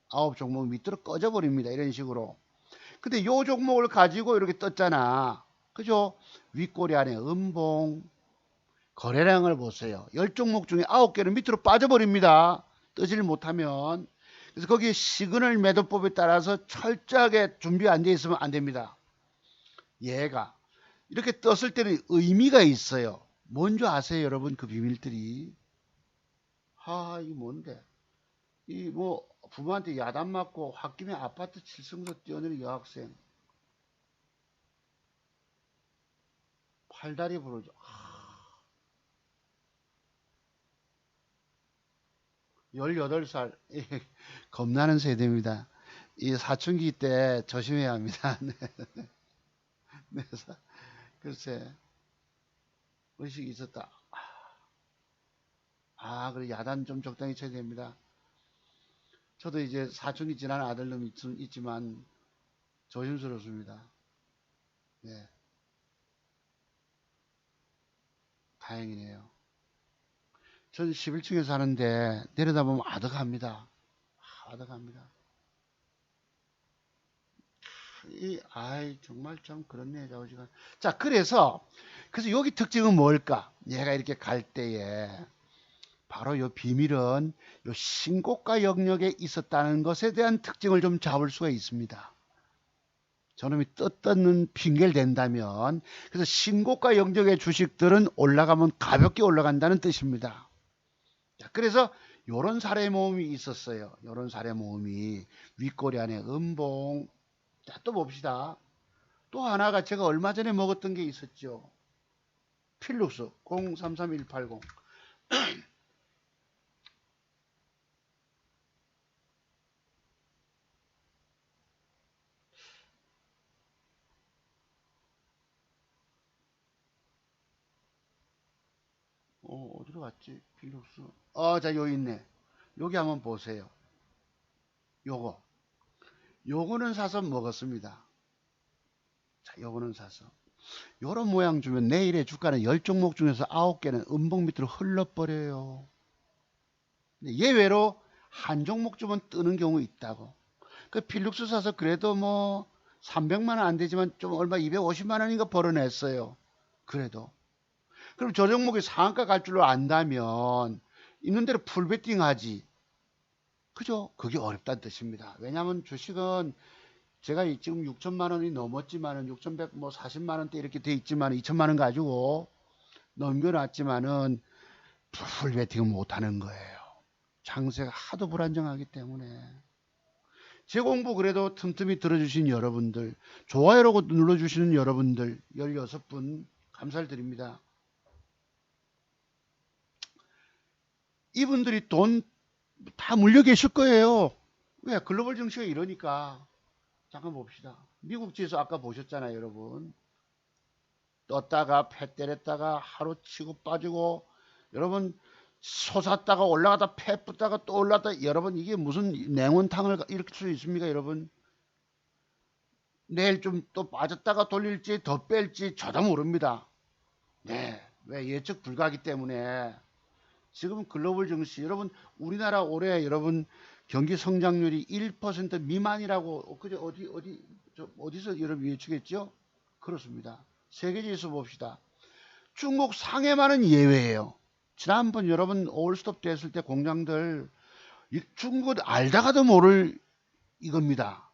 9종목 밑으로 꺼져버립니다. 이런 식으로. 근데 요 종목을 가지고 이렇게 떴잖아. 그죠? 윗꼬리 안에 음봉, 거래량을 보세요. 10종목 중에 9개는 밑으로 빠져버립니다. 뜨지를 못하면. 그래서 거기에 시그널 매도법에 따라서 철저하게 준비 안 돼 있으면 안 됩니다. 얘가 이렇게 떴을 때는 의미가 있어요. 뭔지 아세요, 여러분? 그 비밀들이. 이게 뭔데? 이 뭐 부모한테 야단 맞고 홧김에 아파트 7층에서 뛰어내린 여학생. 팔다리 부러져. 18살. 겁나는 세대입니다. 이 사춘기 때 조심해야 합니다. 네. 네. 글쎄, 의식이 있었다. 그래, 야단 좀 적당히 쳐야 됩니다. 저도 이제 사춘기 지난 아들놈이 있지만 조심스럽습니다. 네, 다행이네요. 전 11층에 사는데 내려다보면 아득합니다. 아득합니다. 정말 참 그렇네, 자우지간. 자, 그래서 여기 특징은 뭘까? 얘가 이렇게 갈 때에 바로 요 비밀은 요 신고가 영역에 있었다는 것에 대한 특징을 좀 잡을 수가 있습니다. 저놈이 떴다는 핑계를 댄다면, 그래서 신고가 영역의 주식들은 올라가면 가볍게 올라간다는 뜻입니다. 자, 그래서 요런 사례 모음이 있었어요. 요런 사례 모음이 윗꼬리 안에 음봉. 자, 또 봅시다. 또 하나가 제가 얼마 전에 먹었던 게 있었죠. 필룩스 033180. 어디로 갔지? 필룩스. 자, 여기 있네. 여기 한번 보세요. 요거는 사서 먹었습니다. 자, 요거는 사서. 요런 모양 주면 내일의 주가는 10종목 중에서 9개는 음봉 밑으로 흘러버려요. 예외로 한 종목 주면 뜨는 경우 있다고. 그 필룩스 사서 그래도 뭐 300만 원 안 되지만 좀 얼마 250만 원인가 벌어냈어요. 그래도. 그럼 저 종목이 상한가 갈 줄로 안다면 있는 대로 풀베팅 하지. 그죠? 그게 어렵다는 뜻입니다. 왜냐하면 주식은 제가 지금 6천만 원이 넘었지만은 6,100, 뭐 40만 원대 이렇게 돼 있지만 2천만 원 가지고 넘겨놨지만은 풀베팅은 못하는 거예요. 장세가 하도 불안정하기 때문에. 제 공부 그래도 틈틈이 들어주신 여러분들, 좋아요라고 눌러주시는 여러분들 16분 감사를 드립니다. 이분들이 돈 다 물려 계실 거예요. 왜? 글로벌 증시가 이러니까. 잠깐 봅시다. 미국 지수 아까 보셨잖아요, 여러분. 떴다가 패 때렸다가 하루 치고 빠지고, 여러분 솟았다가 올라가다 패 붙다가 또 올랐다. 여러분 이게 무슨 냉온탕을 일으킬 수 있습니까, 여러분? 내일 좀 또 빠졌다가 돌릴지 더 뺄지 저도 모릅니다. 네, 왜? 예측 불가하기 때문에. 지금 글로벌 증시, 여러분 우리나라 올해 여러분 경기 성장률이 1% 미만이라고 그제 어디서 여러분 예측했죠? 그렇습니다. 세계 지수 봅시다. 중국 상해만은 예외예요. 지난번 여러분 올스톱 됐을 때 공장들 중국은 알다가도 모를 이겁니다.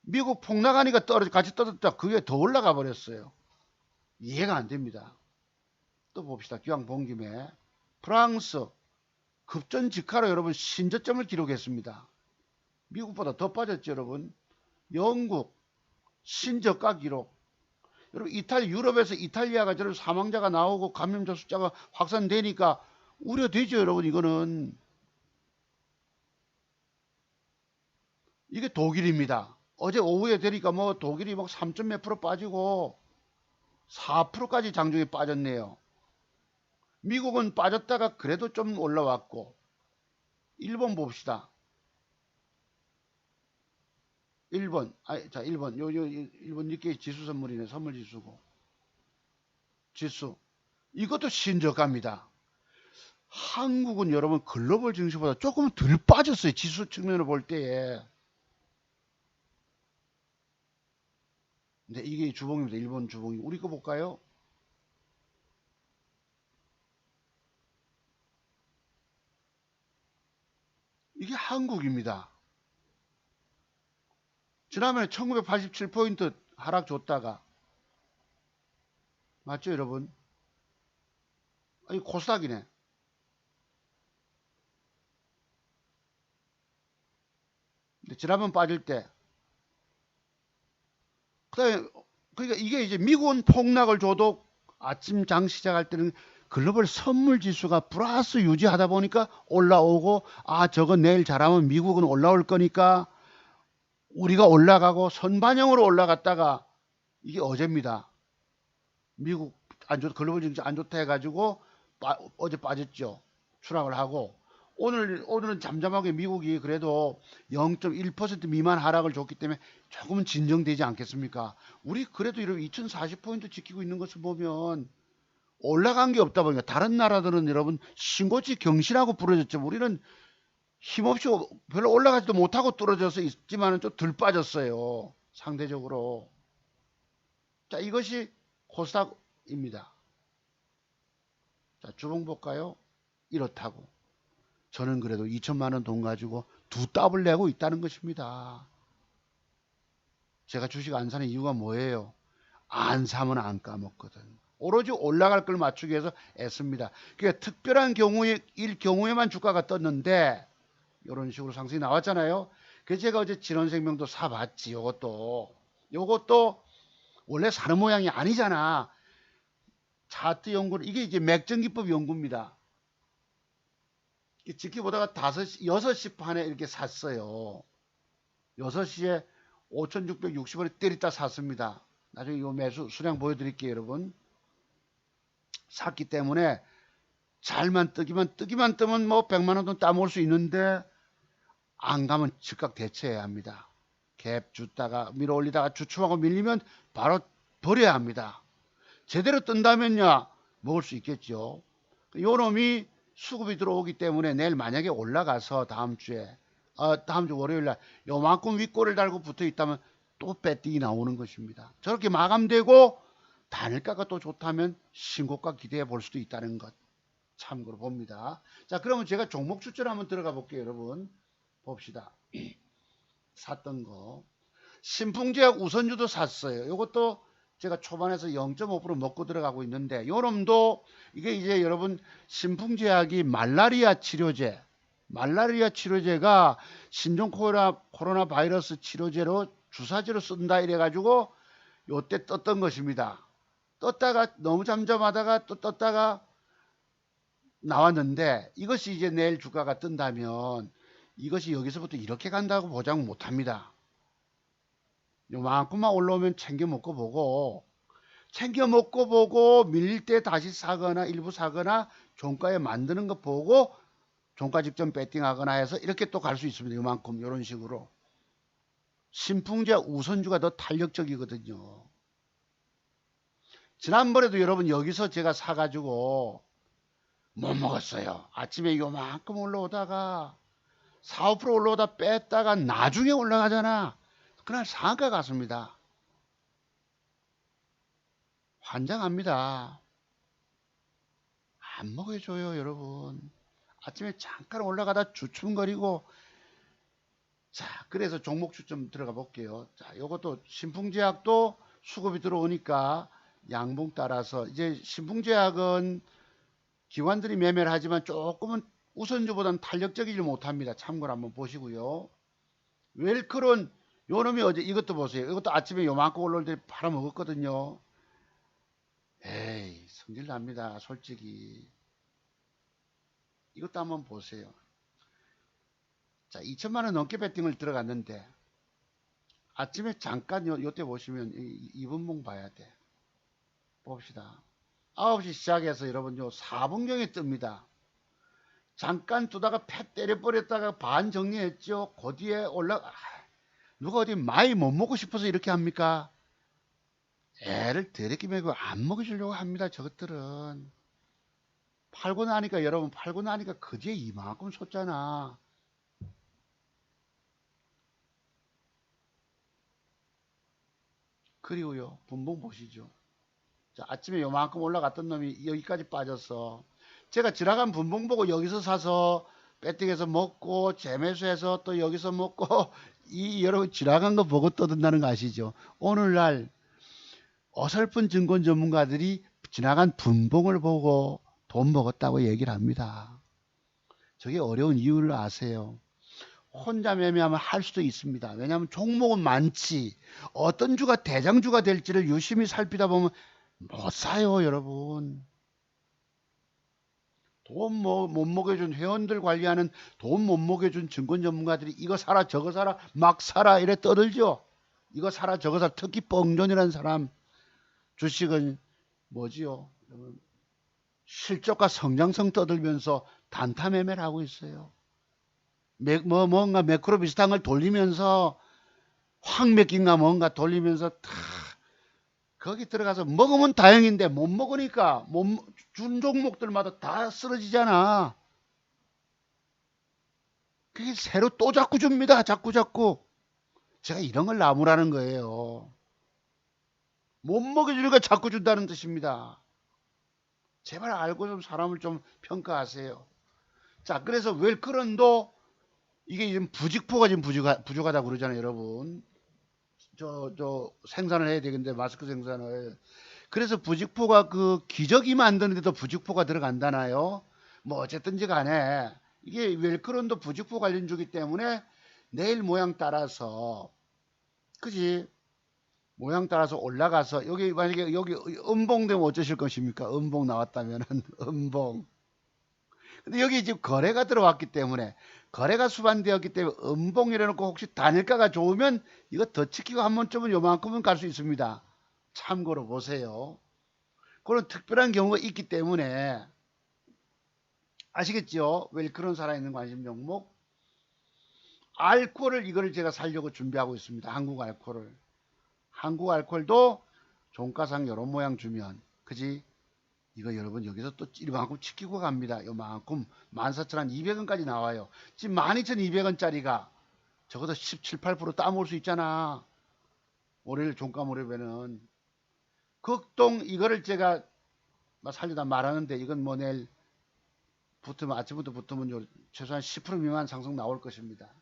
미국 폭락하니까 같이 떨어졌다. 그게 더 올라가 버렸어요. 이해가 안 됩니다. 또 봅시다. 기왕 본 김에 프랑스 급전직하로 여러분 신저점을 기록했습니다. 미국보다 더 빠졌죠, 여러분. 영국 신저가 기록. 여러분 유럽에서 이탈리아가 저런 사망자가 나오고 감염자 숫자가 확산되니까 우려되죠, 여러분. 이거는 이게 독일입니다. 어제 오후에 되니까 뭐 독일이 막 3점 몇 프로 빠지고 4%까지 장중에 빠졌네요. 미국은 빠졌다가 그래도 좀 올라왔고. 일본 봅시다. 일본, 자, 일본, 일본 니케이 지수 선물이네, 선물 지수고. 지수. 이것도 신저가입니다. 한국은 여러분 글로벌 증시보다 조금 덜 빠졌어요. 지수 측면으로 볼 때에. 근데 이게 주봉입니다. 일본 주봉이. 우리 거 볼까요? 이게 한국입니다. 지난번에 1987포인트 하락 줬다가 맞죠, 여러분? 이 코스닥이네. 근데 지난번 빠질 때 그다음에 그러니까 이게 이제 미국은 폭락을 줘도 아침 장 시작할 때는 글로벌 선물 지수가 플러스 유지하다 보니까 올라오고, 아 저거 내일 잘하면 미국은 올라올 거니까 우리가 올라가고 선반영으로 올라갔다가 이게 어제입니다. 미국 안 좋, 글로벌 증시 안 좋다 해가지고 어제 빠졌죠. 추락을 하고 오늘은 잠잠하게 미국이 그래도 0.1% 미만 하락을 줬기 때문에 조금은 진정되지 않겠습니까? 우리 그래도 이런 2040포인트 지키고 있는 것을 보면 올라간 게 없다 보니까 다른 나라들은 여러분 신고치 경신하고 부러졌죠. 우리는 힘없이 별로 올라가지도 못하고 떨어져서 있지만은 좀 덜 빠졌어요. 상대적으로. 자, 이것이 코스닥입니다. 자, 주봉 볼까요? 이렇다고. 저는 그래도 2천만 원 돈 가지고 두 더블 내고 있다는 것입니다. 제가 주식 안 사는 이유가 뭐예요? 안 사면 안 까먹거든. 오로지 올라갈 걸 맞추기 위해서 애씁니다. 그러니까 특별한 경우에만 주가가 떴는데 이런 식으로 상승이 나왔잖아요. 그래서 제가 어제 진원생명도 사봤지. 요것도 원래 사는 모양이 아니잖아. 차트 연구를 이게 이제 맥정기법 연구입니다. 지켜보다가 6시 반에 이렇게 샀어요. 6시에 5,660원에 때리다 샀습니다. 나중에 이 매수 수량 보여드릴게요, 여러분. 샀기 때문에 잘만 뜨기만 뜨면 뭐 100만 원 돈 따먹을 수 있는데 안 가면 즉각 대처해야 합니다. 갭 줬다가 밀어 올리다가 주춤하고 밀리면 바로 버려야 합니다. 제대로 뜬다면야 먹을 수 있겠죠. 요 놈이 수급이 들어오기 때문에 내일 만약에 올라가서 다음 주 월요일날 요만큼 윗골을 달고 붙어 있다면 또 배팅이 나오는 것입니다. 저렇게 마감되고 단일가가 또 좋다면 신고가 기대해 볼 수도 있다는 것 참고로 봅니다. 자, 그러면 제가 종목 추천 한번 들어가 볼게요, 여러분. 봅시다. 샀던 거. 신풍제약 우선주도 샀어요. 이것도 제가 초반에서 0.5% 먹고 들어가고 있는데 요놈도 이게 이제 여러분 신풍제약이 말라리아 치료제가 신종 코로나 바이러스 치료제로 주사제로 쓴다 이래 가지고 요때 떴던 것입니다. 떴다가 너무 잠잠하다가 또 떴다가 나왔는데 이것이 이제 내일 주가가 뜬다면 이것이 여기서부터 이렇게 간다고 보장 못합니다. 요만큼만 올라오면 챙겨 먹고 보고, 챙겨 먹고 보고 밀릴 때 다시 사거나 일부 사거나 종가에 만드는 거 보고 종가 직전 배팅하거나 해서 이렇게 또 갈 수 있습니다. 요만큼 이런 식으로. 신풍제 우선주가 더 탄력적이거든요. 지난번에도 여러분 여기서 제가 사가지고 못 먹었어요. 아침에 요만큼 올라오다가 4, 5% 올라오다 뺐다가 나중에 올라가잖아. 그날 상한가 갔습니다. 환장합니다. 안 먹여줘요, 여러분. 아침에 잠깐 올라가다 주춤거리고. 자, 그래서 종목 추점 들어가 볼게요. 자, 요것도 신풍제약도 수급이 들어오니까 양봉 따라서 이제 신풍제약은 기관들이 매매를 하지만 조금은 우선주보다는 탄력적이지 못합니다. 참고로 한번 보시고요. 웰클은 요놈이 어제 이것도 보세요. 이것도 아침에 요만큼 올라올 때 팔아먹었거든요. 에이, 성질 납니다. 솔직히. 이것도 한번 보세요. 자, 2천만 원 넘게 배팅을 들어갔는데 아침에 잠깐 요때 보시면 2분봉 봐야 돼. 봅시다. 9시 시작해서 여러분 요 4분경에 뜹니다. 잠깐 두다가 팻 때려버렸다가 반 정리했죠. 그 뒤에 누가 어디 많이 못 먹고 싶어서 이렇게 합니까? 애를 대리기 매고 안 먹여주려고 합니다. 저것들은. 팔고 나니까 여러분 팔고 나니까 그제 이만큼 솟잖아. 그리고요 분봉 보시죠. 자, 아침에 요만큼 올라갔던 놈이 여기까지 빠졌어. 제가 지나간 분봉 보고 여기서 사서 배팅해서 먹고 재매수해서 또 여기서 먹고 이 여러분 지나간 거 보고 떠든다는 거 아시죠? 오늘날 어설픈 증권 전문가들이 지나간 분봉을 보고 돈 먹었다고 얘기를 합니다. 저게 어려운 이유를 아세요? 혼자 매매하면 할 수도 있습니다. 왜냐하면 종목은 많지. 어떤 주가 대장주가 될지를 유심히 살피다 보면 못 사요, 여러분. 돈 못 먹여준 회원들 관리하는 돈 못 먹여준 증권 전문가들이 이거 사라 저거 사라 막 사라 이래 떠들죠. 이거 사라 저거 사라. 특히 뻥존이라는 사람 주식은 뭐지요? 실적과 성장성 떠들면서 단타 매매를 하고 있어요. 뭔가 매크로 비슷한 걸 돌리면서 황맥인가 뭔가 돌리면서 다 거기 들어가서 먹으면 다행인데 못 먹으니까 준 종목들마다 다 쓰러지잖아. 그게 새로 또 자꾸 줍니다. 자꾸. 제가 이런 걸 나무라는 거예요. 못 먹여주니까 자꾸 준다는 뜻입니다. 제발 알고 좀 사람을 좀 평가하세요. 자, 그래서 웰크런도 이게 지금 부직포가 지금 부족하다고 그러잖아요, 여러분. 저 생산을 해야 되겠는데 마스크 생산을. 그래서 부직포가 그 기저귀 만드는데도 부직포가 들어간다나요? 뭐 어쨌든지 간에 이게 웰크론도 부직포 관련주기 때문에 내일 모양 따라서 그지 모양 따라서 올라가서 여기 만약에 여기 음봉되면 어쩌실 것입니까? 음봉 나왔다면은 음봉. 근데 여기 지금 거래가 들어왔기 때문에 거래가 수반되었기 때문에 음봉이라 놓고 혹시 단일가가 좋으면 이거 더 치키고 한 번쯤은 요만큼은 갈 수 있습니다. 참고로 보세요. 그런 특별한 경우가 있기 때문에 아시겠죠? 웰크론 살아있는 관심 종목 알코올을 이거를 제가 살려고 준비하고 있습니다. 한국 알코올을. 한국 알코올도 종가상 이런 모양 주면 그지? 이거 여러분 여기서 또 이만큼 치키고 갑니다. 요만큼 14,200원까지 나와요. 지금 12,200원짜리가 적어도 17, 8% 따먹을 수 있잖아. 월요일 종가 무렵에는. 극동 이거를 제가 살려다 말하는데 이건 뭐 내일 붙으면 아침부터 붙으면 최소한 10% 미만 상승 나올 것입니다.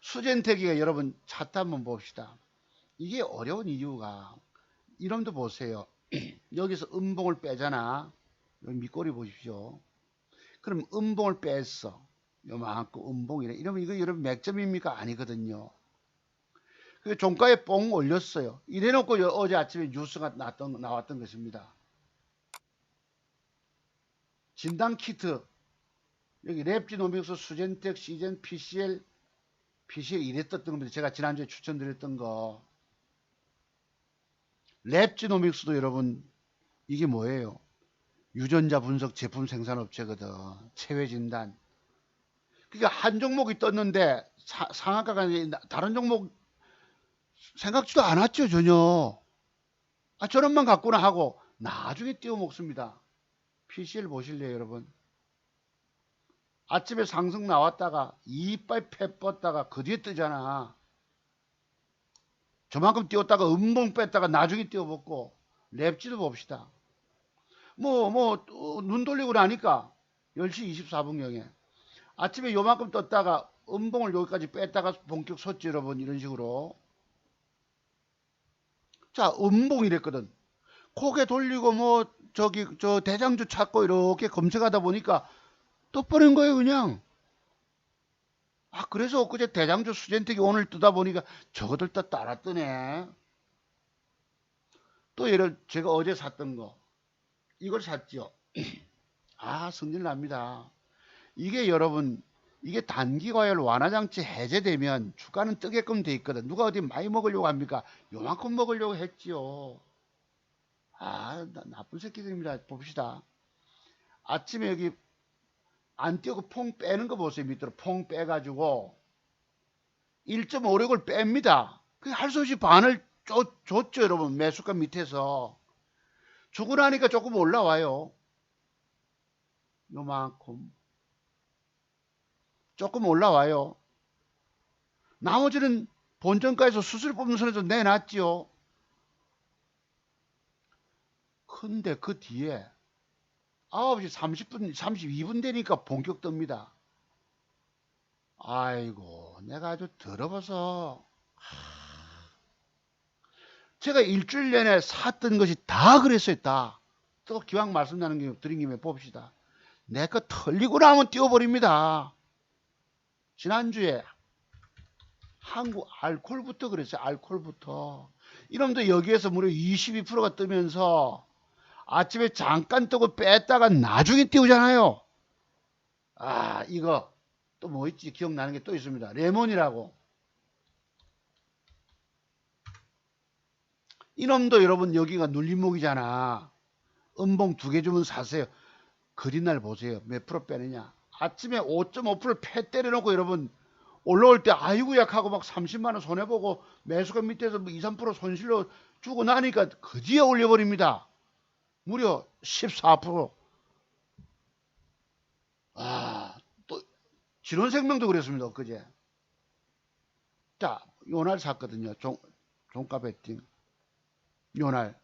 수젠텍이가 여러분 차트 한번 봅시다. 이게 어려운 이유가 이름도 보세요. 여기서 음봉을 빼잖아. 여기 밑꼬리 보십시오. 그럼 음봉을 뺐어. 요만큼 음봉이래. 이러면 이거 여러분 맥점입니까? 아니거든요. 그 종가에 뽕 올렸어요. 이래놓고 어제 아침에 뉴스가 나왔던 것입니다. 진단 키트 여기 랩지노믹스, 수젠텍, 시젠, PCL 이랬던 겁니다. 제가 지난주에 추천드렸던 거. 랩지노믹스도 여러분 이게 뭐예요? 유전자 분석 제품 생산업체거든. 체외 진단. 그러니까 한 종목이 떴는데 상한가가 다른 종목 생각지도 않았죠, 전혀. 아, 저런만 갖구나 하고 나중에 띄워 먹습니다. PCL 보실래요, 여러분? 아침에 상승 나왔다가 이빨 패 뻗다가 그 뒤에 뜨잖아. 저만큼 띄웠다가 음봉 뺐다가 나중에 띄워 먹고 랩지도 봅시다. 눈 돌리고 나니까 10시 24분경에 아침에 요만큼 떴다가 음봉을 여기까지 뺐다가 본격 섰지, 여러분. 이런 식으로. 자, 음봉이랬거든. 고개 돌리고 저 대장주 찾고 이렇게 검색하다 보니까 떠버린 거예요, 그냥. 아, 그래서 엊그제 대장주 수젠텍이 오늘 뜨다 보니까 저거들 따라 뜨네. 또 제가 어제 샀던 거. 이걸 샀죠. 아, 성질 납니다. 이게 여러분, 이게 단기 과열 완화 장치 해제되면 주가는 뜨게끔 돼 있거든. 누가 어디 많이 먹으려고 합니까? 요만큼 먹으려고 했지요. 아, 나쁜 새끼들입니다. 봅시다. 아침에 여기 안 뛰고 퐁 빼는 거 보세요. 밑으로 퐁 빼가지고 1.56을 뺍니다. 그 할 수 없이 반을 줬죠, 여러분. 매수가 밑에서. 주고 나니까 조금 올라와요. 요만큼. 조금 올라와요. 나머지는 본전가에서 수술 뽑는 선에서 내놨지요. 근데 그 뒤에 9시 30분, 32분 되니까 본격 뜹니다. 아이고, 내가 아주 더러워서. 제가 일주일 내내 샀던 것이 다 그랬어요, 다. 또 기왕 말씀 드린 김에 봅시다. 내 거 털리고 나면 띄워버립니다. 지난주에 한국 알콜부터 그랬어요, 알콜부터. 이놈도 여기에서 무려 22%가 뜨면서 아침에 잠깐 뜨고 뺐다가 나중에 띄우잖아요. 아, 이거 또 뭐 있지? 기억나는 게 또 있습니다. 레몬이라고. 이놈도 여러분 여기가 눌림목이잖아. 음봉 2개 주면 사세요. 그린날 보세요. 몇 프로 빼느냐. 아침에 5.5% 패 때려놓고 여러분 올라올 때 아이고 약하고 막 30만원 손해보고 매수가 밑에서 뭐 2, 3% 손실로 주고 나니까 그 뒤에 올려버립니다. 무려 14%. 아, 또 진원생명도 그랬습니다. 엊그제. 자, 요날 샀거든요. 종가 베팅. 요날.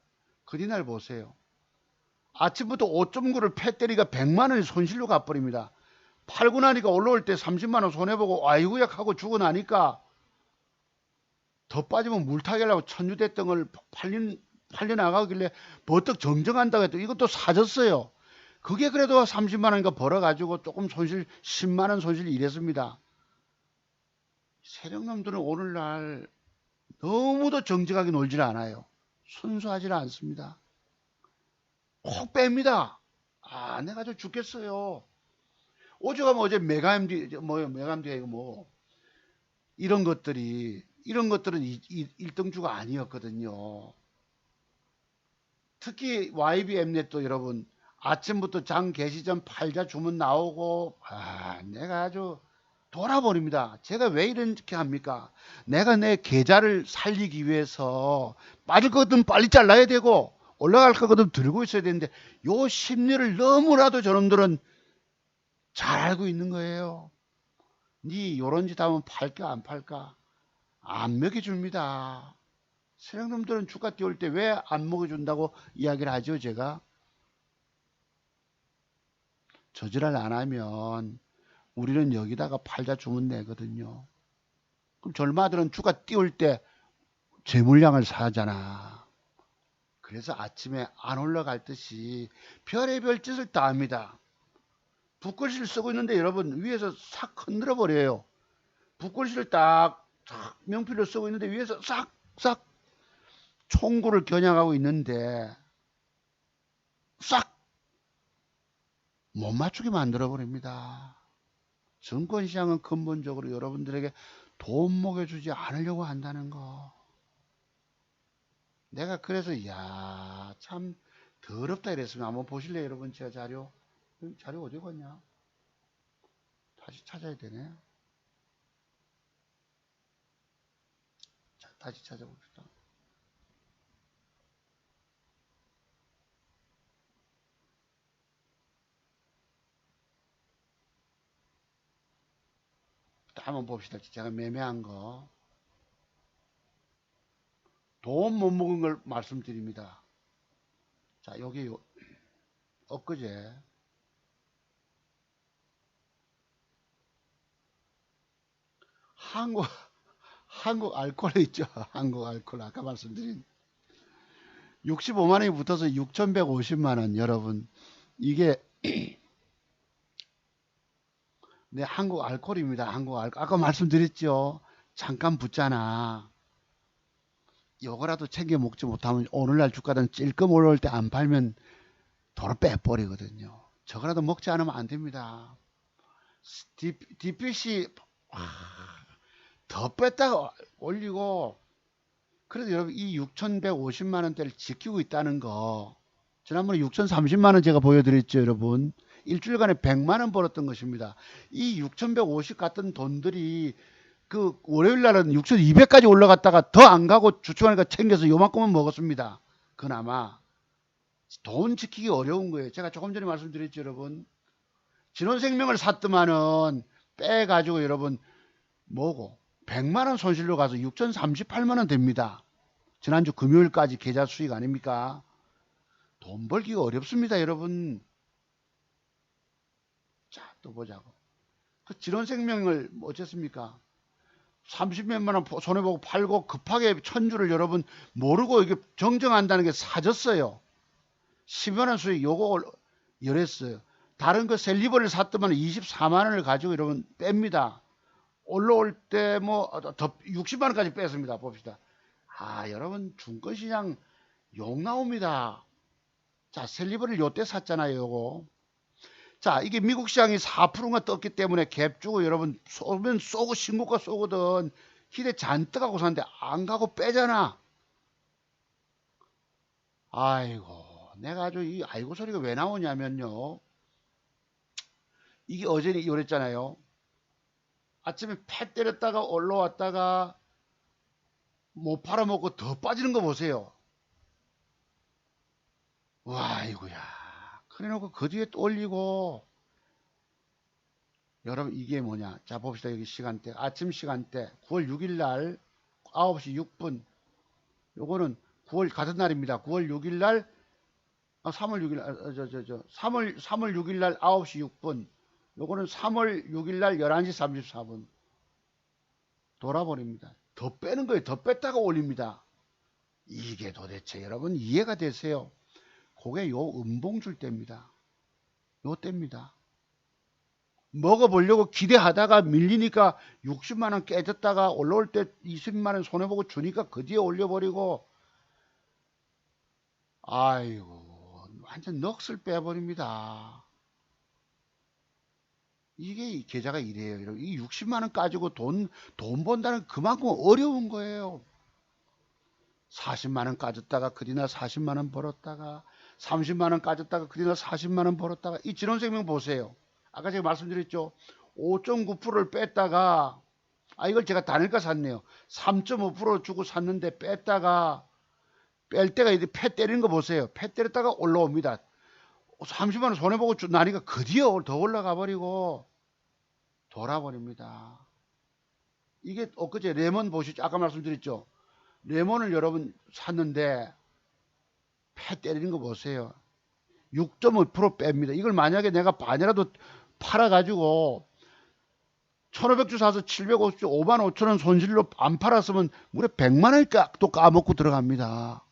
그뒤날 보세요. 아침부터 5.9를 패 때리가 100만원이 손실로 가버립니다. 팔고 나니까 올라올 때 30만원 손해보고 아이고 약하고 주고 나니까 더 빠지면 물타기 하려고 천주됐던 걸 팔려나가길래 버떡 정정한다고 했더니 이것도 사졌어요. 그게 그래도 30만원인가 벌어가지고 조금 손실 10만원 손실 이랬습니다. 세력놈들은 오늘날 너무도 정직하게 놀질 않아요. 순수하지 않습니다. 혹 뺍니다. 아, 내가 저 죽겠어요. 오죽하면 어제 메가MD, 메가MD가 이거 이런 것들은 1등주가 아니었거든요. 특히 YBM넷도 여러분, 아침부터 장 개시 전 팔자 주문 나오고, 아, 내가 아주 돌아버립니다. 제가 왜 이렇게 합니까? 내가 내 계좌를 살리기 위해서 빠질 거거든 빨리 잘라야 되고, 올라갈 거거든 들고 있어야 되는데, 요 심리를 너무나도 저놈들은 잘 알고 있는 거예요. 니 요런 짓 하면 팔까 안 팔까? 안 먹여줍니다. 세력놈들은 주가 띄울 때 왜 안 먹여준다고 이야기를 하죠, 제가? 저지랄 안 하면 우리는 여기다가 팔자 주문 내거든요. 그럼 절마들은 주가 띄울 때 제 물량을 사잖아. 그래서 아침에 안 올라갈 듯이 별의별 짓을 다 합니다. 붓글씨를 쓰고 있는데 여러분 위에서 싹 흔들어 버려요. 붓글씨를 딱 명필로 쓰고 있는데 위에서 싹 총구를 겨냥하고 있는데 싹 못 맞추게 만들어 버립니다. 증권시장은 근본적으로 여러분들에게 돈 먹여주지 않으려고 한다는 거. 내가 그래서 야, 참 더럽다 이랬으면 한번 보실래요, 여러분? 제 자료. 자료 어디 갔냐? 다시 찾아야 되네. 자, 다시 찾아봅시다. 한번 봅시다. 제가 매매한 거. 돈 못 먹은 걸 말씀드립니다. 자, 여기 엊그제 한국 한국 알코올 있죠. 한국 알코올 아까 말씀드린 65만 원이 붙어서 6,150만 원 여러분. 이게 네, 한국 알코올입니다. 한국 알코올. 아까 말씀드렸죠. 잠깐 붙잖아. 요거라도 챙겨 먹지 못하면 오늘날 주가는 찔끔 올라올 때 안 팔면 도로 빼버리거든요. 저거라도 먹지 않으면 안 됩니다. DPC 더 뺐다가 올리고 그래도 여러분 이 6,150만 원대를 지키고 있다는 거 지난번에 6,030만 원 제가 보여드렸죠 여러분. 일주일간에 100만 원 벌었던 것입니다. 이 6,150 같은 돈들이 그 월요일 날은 6,200까지 올라갔다가 더 안 가고 주춤하니까 챙겨서 요만큼은 먹었습니다. 그나마 돈 지키기 어려운 거예요. 제가 조금 전에 말씀드렸죠 여러분. 진원생명을 샀더만은 빼가지고 여러분 뭐고 100만 원 손실로 가서 6,038만 원 됩니다. 지난주 금요일까지 계좌 수익 아닙니까? 돈 벌기가 어렵습니다 여러분. 자, 또 보자고. 그 진원생명을 어쨌습니까? 30몇만 원 손해보고 팔고 급하게 천주를 여러분 모르고 이게 정정한다는 게 사졌어요. 10만 원 수익 요거 열했어요. 다른 그 셀리버를 샀더만 24만 원을 가지고 여러분 뺍니다. 올라올 때 뭐 더 60만 원까지 뺐습니다. 봅시다. 아, 여러분 중권시장 욕 나옵니다. 자, 셀리버를 요때 샀잖아요. 요거. 자, 이게 미국 시장이 4%가 떴기 때문에 갭 주고 여러분 쏘면 쏘고 신고가 쏘거든. 희대 잔뜩 하고 샀는데 안 가고 빼잖아. 아이고, 내가 아주 이 아이고 소리가 왜 나오냐면요. 이게 어제 이랬잖아요. 아침에 패 때렸다가 올라왔다가 못 팔아먹고 더 빠지는 거 보세요. 와, 아이고야. 그래 놓고 그 뒤에 또 올리고. 여러분 이게 뭐냐. 자, 봅시다. 여기 시간대. 아침 시간대. 9월 6일 날 9시 6분. 요거는 9월 같은 날입니다. 9월 6일 날 3월 6일 날 3월 6일 날 9시 6분. 요거는 3월 6일 날 11시 34분. 돌아버립니다. 더 빼는 거예요. 더 뺐다가 올립니다. 이게 도대체 여러분 이해가 되세요? 그게 요 음봉 줄 때입니다. 요 때입니다. 먹어보려고 기대하다가 밀리니까 60만 원 깨졌다가 올라올 때 20만 원 손해보고 주니까 그 뒤에 올려버리고 아이고 완전 넋을 빼버립니다. 이게 이 계좌가 이래요. 여러분. 이 60만 원 가지고 돈 번다는 그만큼 어려운 거예요. 40만 원 까졌다가 그리나 40만 원 벌었다가 30만 원 까졌다가 그리나 40만 원 벌었다가 이 진원생명 보세요. 아까 제가 말씀드렸죠. 5.9%를 뺐다가 이걸 제가 단일가 샀네요. 3.5% 주고 샀는데 뺐다가 뺄 때가 이제 패 때리는 거 보세요. 패 때렸다가 올라옵니다. 30만 원 손해보고 나니까 그 뒤에 더 올라가 버리고 돌아버립니다. 이게 엊그제 레몬 보시죠. 아까 말씀드렸죠. 레몬을 여러분 샀는데 패 때리는 거 보세요. 6.5% 뺍니다. 이걸 만약에 내가 반이라도 팔아가지고 1500주 사서 750주 5만 5천 원 손실로 안 팔았으면 무려 100만 원을 또 까먹고 들어갑니다.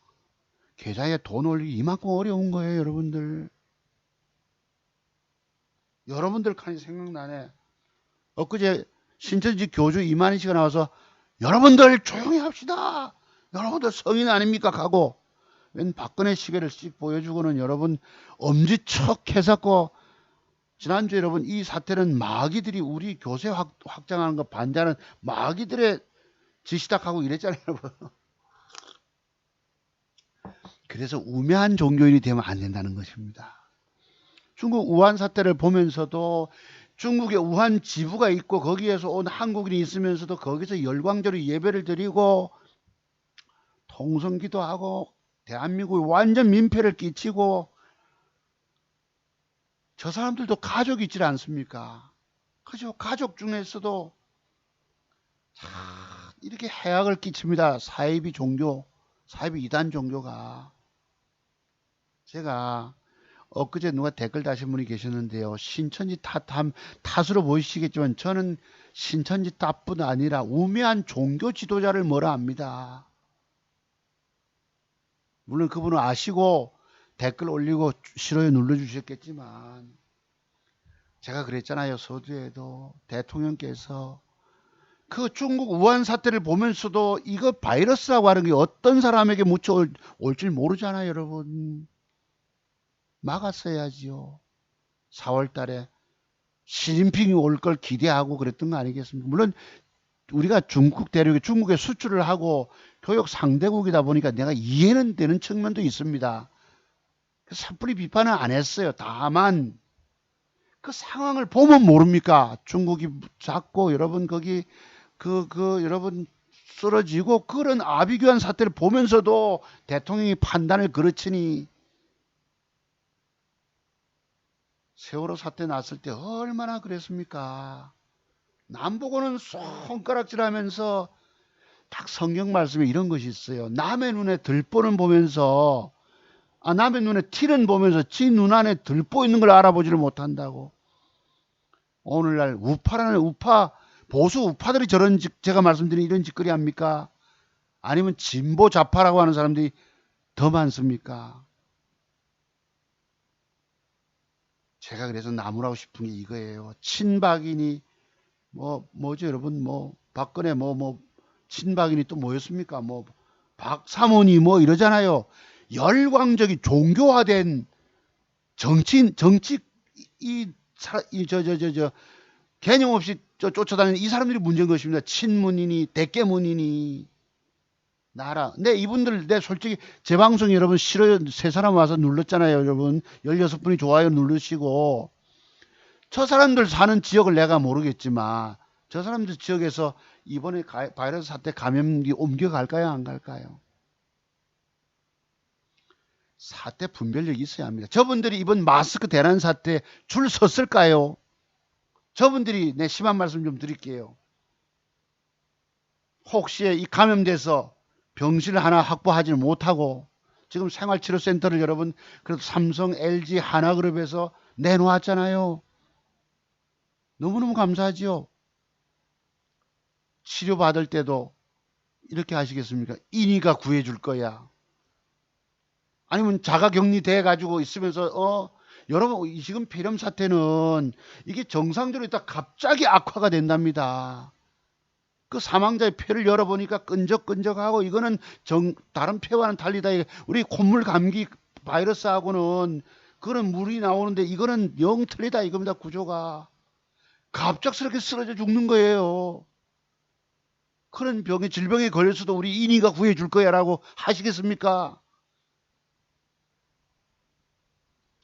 계좌에 돈 올리기 이만큼 어려운 거예요 여러분들. 여러분들 칸이 생각나네. 엊그제 신천지 교주 이만희 씨가 나와서 여러분들 조용히 합시다. 여러분들 성인 아닙니까? 하고 웬 박근혜 시계를 씩 보여주고는 여러분 엄지척 해갖고 지난주에 여러분 이 사태는 마귀들이 우리 교세 확장하는 거 반대하는 마귀들의 지시닥하고 이랬잖아요, 여러분. 그래서 우매한 종교인이 되면 안 된다는 것입니다. 중국 우한 사태를 보면서도 중국에 우한 지부가 있고 거기에서 온 한국인이 있으면서도 거기서 열광적으로 예배를 드리고 통성기도 하고 대한민국에 완전 민폐를 끼치고 저 사람들도 가족이 있지 않습니까? 그죠? 가족 중에서도 이렇게 해악을 끼칩니다. 사이비 종교, 사이비 이단 종교가. 제가 엊그제 누가 댓글 다신 분이 계셨는데요. 신천지 탓으로 보이시겠지만 저는 신천지 탓뿐 아니라 우매한 종교 지도자를 뭐라 합니다. 물론 그분은 아시고 댓글 올리고 싫어요 눌러주셨겠지만 제가 그랬잖아요. 서두에도 대통령께서 그 중국 우한 사태를 보면서도 이거 바이러스라고 하는 게 어떤 사람에게 묻혀 올 줄 모르잖아요, 여러분. 막았어야지요. 4월 달에 시진핑이 올 걸 기대하고 그랬던 거 아니겠습니까? 물론 우리가 중국 대륙에 중국에 수출을 하고 교역 상대국이다 보니까 내가 이해는 되는 측면도 있습니다. 섣불리 비판은 안 했어요. 다만 그 상황을 보면 모릅니까? 중국이 작고 여러분 거기 여러분 쓰러지고 그런 아비규환 사태를 보면서도 대통령이 판단을 그르치니 세월호 사태 났을 때 얼마나 그랬습니까? 남보고는 손가락질하면서 딱 성경 말씀에 이런 것이 있어요. 남의 눈에 들보는 보면서 남의 눈에 티는 보면서 지 눈 안에 들보 있는 걸 알아보지를 못한다고. 오늘날 우파라는 보수 우파들이 저런 제가 말씀드린 이런 짓거리 합니까? 아니면 진보 좌파라고 하는 사람들이 더 많습니까? 제가 그래서 나무라고 싶은 게 이거예요. 친박이니 뭐죠 여러분 박근혜 친박이니 또 뭐였습니까? 박사모니 이러잖아요. 열광적인 종교화된 정치 개념 없이 쫓아다니는 이 사람들이 문제인 것입니다. 친문이니 대깨문이니 근데 이분들 솔직히 제 방송 여러분 싫어요. 세 사람 와서 눌렀잖아요. 여러분 16분이 좋아요 누르시고 저 사람들 사는 지역을 내가 모르겠지만 저 사람들 지역에서 이번에 바이러스 사태 감염기 옮겨갈까요? 안 갈까요? 사태 분별력이 있어야 합니다. 저분들이 이번 마스크 대란 사태 줄 섰을까요? 저분들이 심한 말씀 좀 드릴게요. 혹시 이 감염돼서 병실 하나 확보하지 못하고 지금 생활치료센터를 여러분 그래도 삼성, LG, 하나그룹에서 내놓았잖아요. 너무너무 감사하지요. 치료받을 때도 이렇게 하시겠습니까? 인의가 구해줄 거야. 아니면 자가격리 돼가지고 있으면서 여러분 지금 폐렴 사태는 이게 정상적으로 있다 갑자기 악화가 된답니다. 그 사망자의 폐를 열어보니까 끈적끈적하고 이거는 다른 폐와는 달리다. 우리 콧물 감기 바이러스하고는 그런 물이 나오는데 이거는 영 틀리다 이겁니다. 구조가. 갑작스럽게 쓰러져 죽는 거예요. 그런 질병에 걸렸어도 우리 인의가 구해줄 거야 라고 하시겠습니까?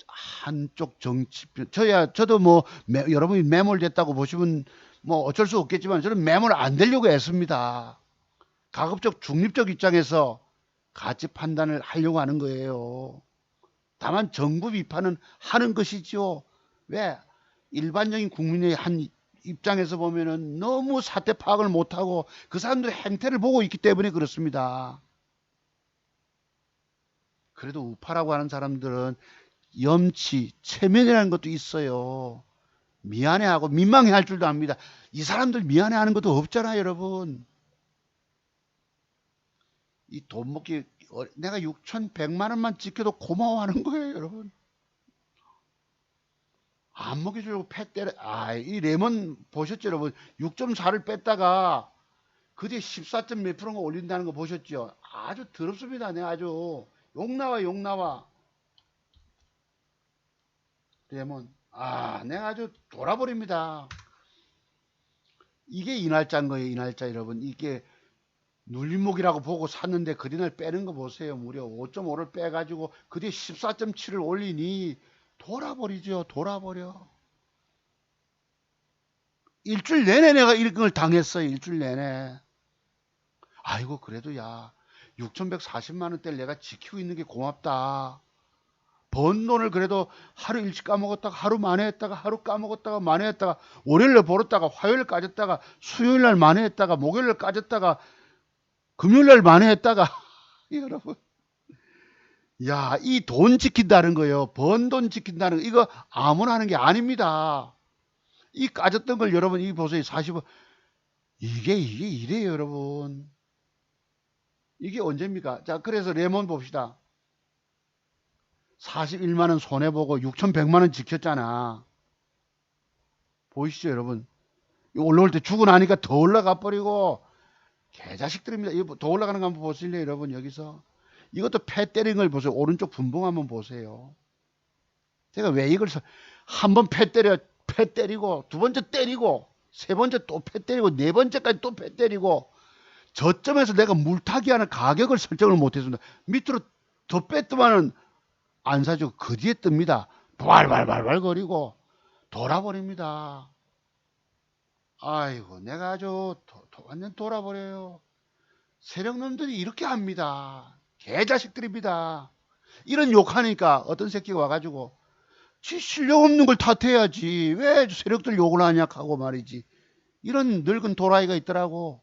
한쪽 정치편 저도 여러분이 매몰됐다고 보시면 어쩔 수 없겠지만 저는 매몰 안 되려고 애씁니다. 가급적 중립적 입장에서 가치 판단을 하려고 하는 거예요. 다만 정부 비판은 하는 것이지요. 왜? 일반적인 국민의 한 입장에서 보면은 너무 사태 파악을 못하고 그 사람들의 행태를 보고 있기 때문에 그렇습니다. 그래도 우파라고 하는 사람들은 염치, 체면이라는 것도 있어요. 미안해하고 민망해할 줄도 압니다. 이 사람들 미안해하는 것도 없잖아요, 여러분. 이 돈 먹기 내가 6,100만 원만 지켜도 고마워하는 거예요, 여러분. 안 먹여주려고 패 때려. 이 레몬 보셨죠, 여러분? 6.4를 뺐다가 그 뒤에 14점 몇 프로가 올린다는 거 보셨죠? 아주 더럽습니다. 내가 아주 욕 나와. 레몬. 내가 아주 돌아버립니다. 이게 이날짜인 거예요. 이날짜 여러분. 이게 눌림목이라고 보고 샀는데 그린을 빼는 거 보세요. 무려 5.5를 빼가지고 그 뒤에 14.7을 올리니 돌아버리죠. 돌아버려. 일주일 내내 내가 이걸 당했어요. 일주일 내내. 아이고 그래도 야 6,140만 원대를 내가 지키고 있는 게 고맙다. 번 돈을 그래도 하루 일찍 까먹었다가 하루 만회했다가 하루 까먹었다가 만회했다가 월요일날 벌었다가 화요일 까졌다가 수요일날 만회했다가 목요일날 까졌다가 금요일날 만회했다가 여러분 야 이 돈 지킨다는 거예요. 번 돈 지킨다는 거 이거 아무나 하는 게 아닙니다. 이 까졌던 걸 여러분 이 보세요. 40원 이게 이래요 여러분. 이게 언제입니까? 자 그래서 레몬 봅시다. 41만원 손해보고 6,100만원 지켰잖아. 보이시죠 여러분? 올라올 때 주고 나니까 더 올라가 버리고 개자식들입니다. 이거 더 올라가는 거 한번 보실래요 여러분? 여기서 이것도 패 때린 걸 보세요. 오른쪽 분봉 한번 보세요. 제가 왜 이걸 한 번 패 때리고 두 번째 때리고 세 번째 또 패 때리고 네 번째까지 또 패 때리고 저점에서 내가 물타기 하는 가격을 설정을 못했습니다. 밑으로 더 뺐더만은 안 사주고 그 뒤에 뜹니다. 발발발발 거리고 돌아버립니다. 아이고 내가 아주 완전 돌아버려요. 세력놈들이 이렇게 합니다. 개자식들입니다. 이런 욕하니까 어떤 새끼가 와가지고 지 실력 없는 걸 탓해야지 왜 세력들 욕을 하냐 하고 말이지. 이런 늙은 도라이가 있더라고.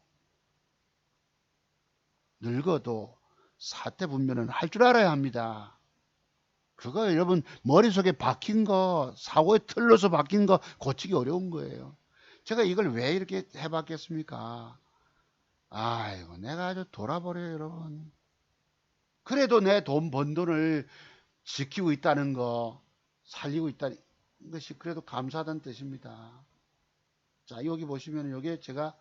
늙어도 사태 분별은 할 줄 알아야 합니다. 그거 여러분 머릿속에 박힌 거 사고에 틀려서 박힌 거 고치기 어려운 거예요. 제가 이걸 왜 이렇게 해봤겠습니까? 아이고 내가 아주 돌아버려요 여러분. 그래도 내 돈 번 돈을 지키고 있다는 거 살리고 있다는 것이 그래도 감사하다는 뜻입니다. 자 여기 보시면 여기 제가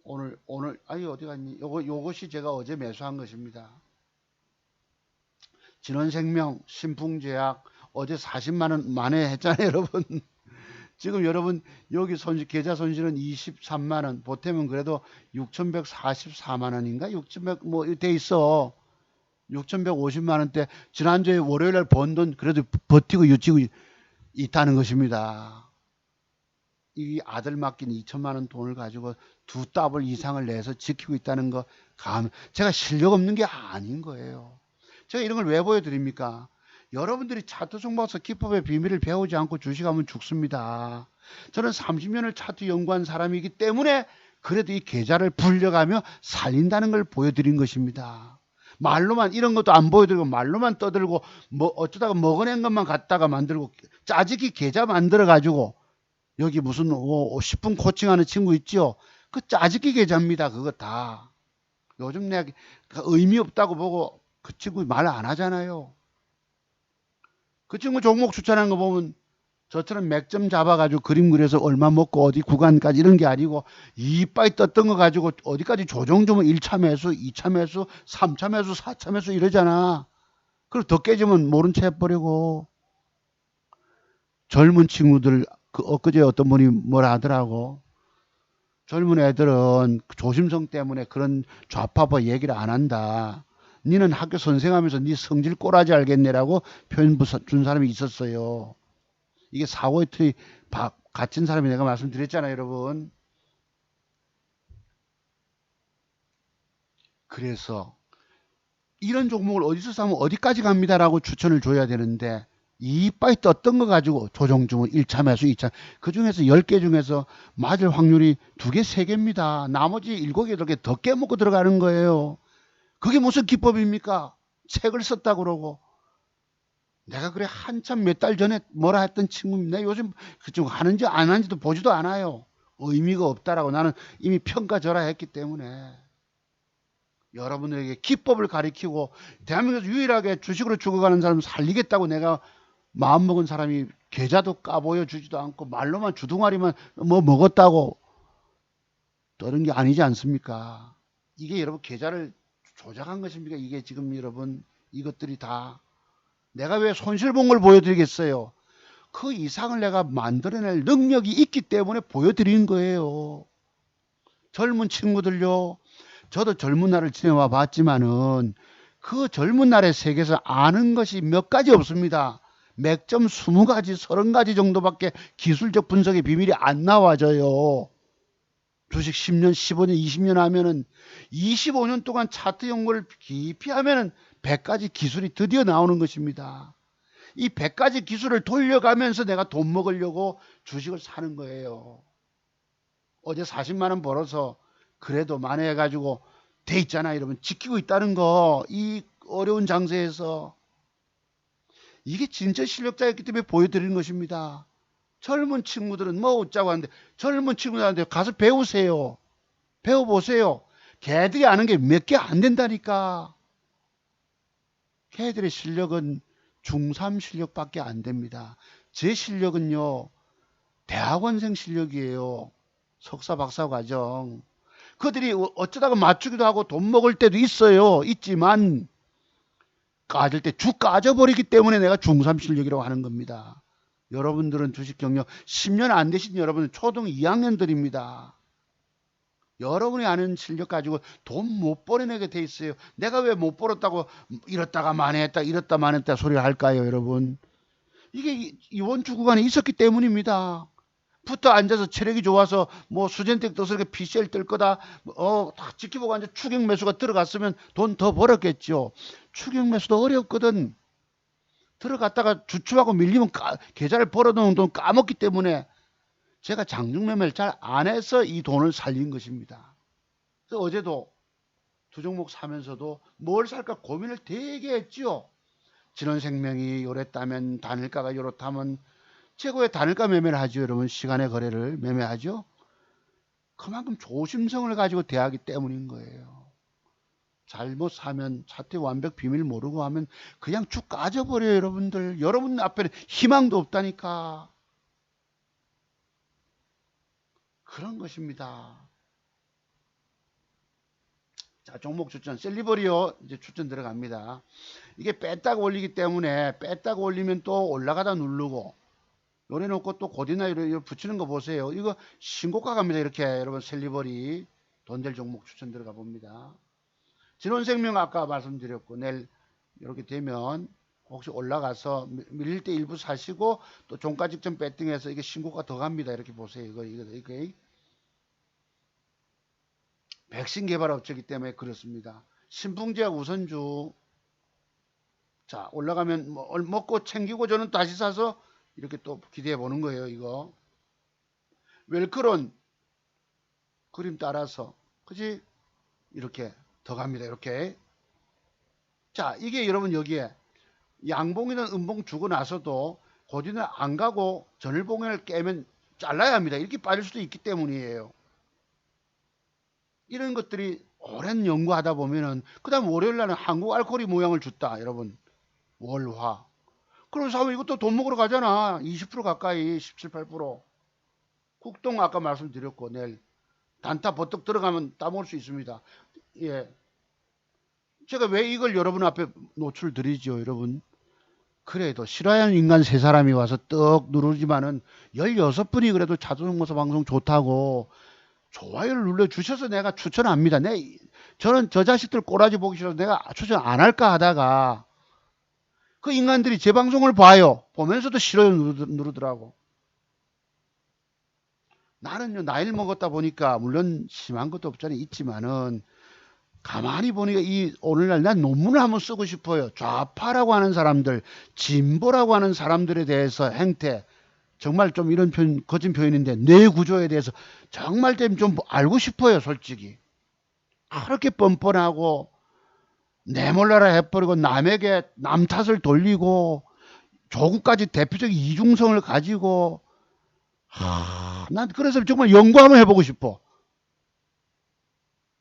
오늘 아니 어디 갔니? 요것이 제가 어제 매수한 것입니다. 진원생명, 신풍제약 어제 40만원 만회했잖아요 여러분. 지금 여러분 여기 계좌 손실은 23만원 보태면 그래도 6,144만원인가 6,100 뭐 돼 있어. 6,150만원대 지난주에 월요일날 번 돈 그래도 버티고 유치고 있다는 것입니다. 이 아들 맡긴 2천만원 돈을 가지고 두 더블 이상을 내서 지키고 있다는 거 제가 실력 없는 게 아닌 거예요. 제가 이런 걸 왜 보여드립니까? 여러분들이 차트 종목에서 기법의 비밀을 배우지 않고 주식하면 죽습니다. 저는 30년을 차트 연구한 사람이기 때문에 그래도 이 계좌를 불려가며 살린다는 걸 보여드린 것입니다. 말로만 이런 것도 안 보여드리고 말로만 떠들고 뭐 어쩌다가 먹어낸 것만 갖다가 만들고 짜집기 계좌 만들어 가지고 여기 무슨 10분 코칭하는 친구 있죠? 그 짜집기 계좌입니다. 그거 다. 요즘 내가 의미 없다고 보고 그 친구 말 안 하잖아요. 그 친구 종목 추천한 거 보면 저처럼 맥점 잡아가지고 그림 그려서 얼마 먹고 어디 구간까지 이런 게 아니고 이빠이 떴던 거 가지고 어디까지 조정 주면 1차 매수, 2차 매수, 3차 매수, 4차 매수 이러잖아. 그리고 더 깨지면 모른 채 해버리고. 젊은 친구들 엊그제 어떤 분이 뭐라 하더라고. 젊은 애들은 조심성 때문에 그런 좌파파 얘기를 안 한다. 니는 학교 선생하면서 니 성질 꼬라지 알겠네라고 표현 준 사람이 있었어요. 이게 사고의 틀이 갇힌 사람이 내가 말씀드렸잖아요 여러분. 그래서 이런 종목을 어디서 사면 어디까지 갑니다라고 추천을 줘야 되는데 이빠이 떴던 거 가지고 조정 주면 1차 매수 2차 그 중에서 10개 중에서 맞을 확률이 2개 3개입니다. 나머지 7개 8개 더 깨먹고 들어가는 거예요. 그게 무슨 기법입니까? 책을 썼다 그러고 내가 그래 한참 몇 달 전에 뭐라 했던 친구입니다. 요즘 그 친구 하는지 안 하는지도 보지도 않아요. 의미가 없다라고 나는 이미 평가절하했기 때문에 여러분들에게 기법을 가리키고 대한민국에서 유일하게 주식으로 죽어가는 사람 살리겠다고 내가 마음먹은 사람이 계좌도 까보여 주지도 않고 말로만 주둥아리만 뭐 먹었다고 떠는 게 아니지 않습니까? 이게 여러분 계좌를 조작한 것입니까? 이게 지금 여러분 이것들이 다 내가 왜 손실 본 걸 보여드리겠어요? 그 이상을 내가 만들어낼 능력이 있기 때문에 보여드린 거예요. 젊은 친구들요. 저도 젊은 날을 지내와 봤지만은 그 젊은 날의 세계에서 아는 것이 몇 가지 없습니다. 맥점 20가지, 30가지 정도밖에 기술적 분석의 비밀이 안 나와져요. 주식 10년, 15년, 20년 하면은 25년 동안 차트 연구를 깊이 하면은 100가지 기술이 드디어 나오는 것입니다. 이 100가지 기술을 돌려가면서 내가 돈 먹으려고 주식을 사는 거예요. 어제 40만 원 벌어서 그래도 만회해가지고 돼 있잖아, 여러분. 지키고 있다는 거, 이 어려운 장세에서. 이게 진짜 실력자였기 때문에 보여드리는 것입니다. 젊은 친구들은 뭐 웃자고 하는데 젊은 친구들한테 가서 배우세요. 배워보세요. 걔들이 아는 게 몇 개 안 된다니까. 걔들의 실력은 중3 실력밖에 안 됩니다. 제 실력은요, 대학원생 실력이에요. 석사 박사 과정. 그들이 어쩌다가 맞추기도 하고 돈 먹을 때도 있어요. 있지만 까질 때 죽 까져버리기 때문에 내가 중3 실력이라고 하는 겁니다. 여러분들은 주식 경력 10년 안 되신 여러분은 초등 2학년들입니다. 여러분이 아는 실력 가지고 돈 못 벌어내게 돼 있어요. 내가 왜 못 벌었다고 이렇다가 만회했다 이렇다 만회했다 소리를 할까요, 여러분? 이게 이번 주 구간에 있었기 때문입니다. 붙어 앉아서 체력이 좋아서 뭐 수젠텍 떠서 이렇게 PCL 뜰 거다. 다 지켜보고 앉아 추격 매수가 들어갔으면 돈 더 벌었겠죠. 추격 매수도 어렵거든. 들어갔다가 주춤하고 밀리면 계좌를 벌어놓은 돈 까먹기 때문에 제가 장중 매매를 잘 안 해서 이 돈을 살린 것입니다. 그래서 어제도 두 종목 사면서도 뭘 살까 고민을 되게 했지요. 진원생명이 요랬다면 단일가가 요렇다면 최고의 단일가 매매를 하죠. 여러분 시간의 거래를 매매하죠. 그만큼 조심성을 가지고 대하기 때문인 거예요. 잘못 사면 차트 완벽 비밀 모르고 하면 그냥 쭉 까져버려요. 여러분들. 여러분 앞에는 희망도 없다니까. 그런 것입니다. 자, 종목 추천 셀리버리요. 이제 추천 들어갑니다. 이게 뺐다가 올리기 때문에 뺐다가 올리면 또 올라가다 누르고 요래놓고 또 곧이나 이렇게 붙이는 거 보세요. 이거 신고가 갑니다. 이렇게 여러분 셀리버리 돈 될 종목 추천 들어가 봅니다. 진원생명 아까 말씀드렸고 내일 이렇게 되면 혹시 올라가서 밀릴 때 일부 사시고 또 종가 직전 배팅해서 이게 신고가 더 갑니다. 이렇게 보세요. 이거 백신 개발 업체이기 때문에 그렇습니다. 신풍제약 우선주 자 올라가면 뭐 먹고 챙기고 저는 다시 사서 이렇게 또 기대해 보는 거예요. 이거 웰크론 그림 따라서 그지 이렇게 더 갑니다. 이렇게 자 이게 여러분 여기에 양봉이든 음봉 주고 나서도 고지는 안 가고 전일봉을 깨면 잘라야 합니다. 이렇게 빠질 수도 있기 때문이에요. 이런 것들이 오랜 연구하다 보면은 그 다음 월요일 날은 한국 알코올이 모양을 줬다. 여러분 월화 그래서 하면 이것도 돈 먹으러 가잖아. 20% 가까이 17, 8% 국동 아까 말씀드렸고 내일 단타 버뜩 들어가면 따먹을 수 있습니다. 예, 제가 왜 이걸 여러분 앞에 노출드리죠. 여러분 그래도 싫어하는 인간 세 사람이 와서 떡 누르지만은 16분이 그래도 자동모사 방송 좋다고 좋아요를 눌러주셔서 내가 추천합니다. 저는 저 자식들 꼬라지 보기 싫어서 내가 추천 안 할까 하다가 그 인간들이 제 방송을 봐요. 보면서도 싫어요 누르더라고. 나는요 나이를 먹었다 보니까 물론 심한 것도 없잖아요. 있지만은 가만히 보니까 이 오늘날 난 논문을 한번 쓰고 싶어요. 좌파라고 하는 사람들, 진보라고 하는 사람들에 대해서 행태, 정말 좀 이런 표현, 거친 표현인데 뇌 구조에 대해서 정말 좀 알고 싶어요. 솔직히. 그렇게 뻔뻔하고 내몰라라 해버리고 남에게 남 탓을 돌리고 조국까지 대표적인 이중성을 가지고 난 그래서 정말 연구 한번 해보고 싶어.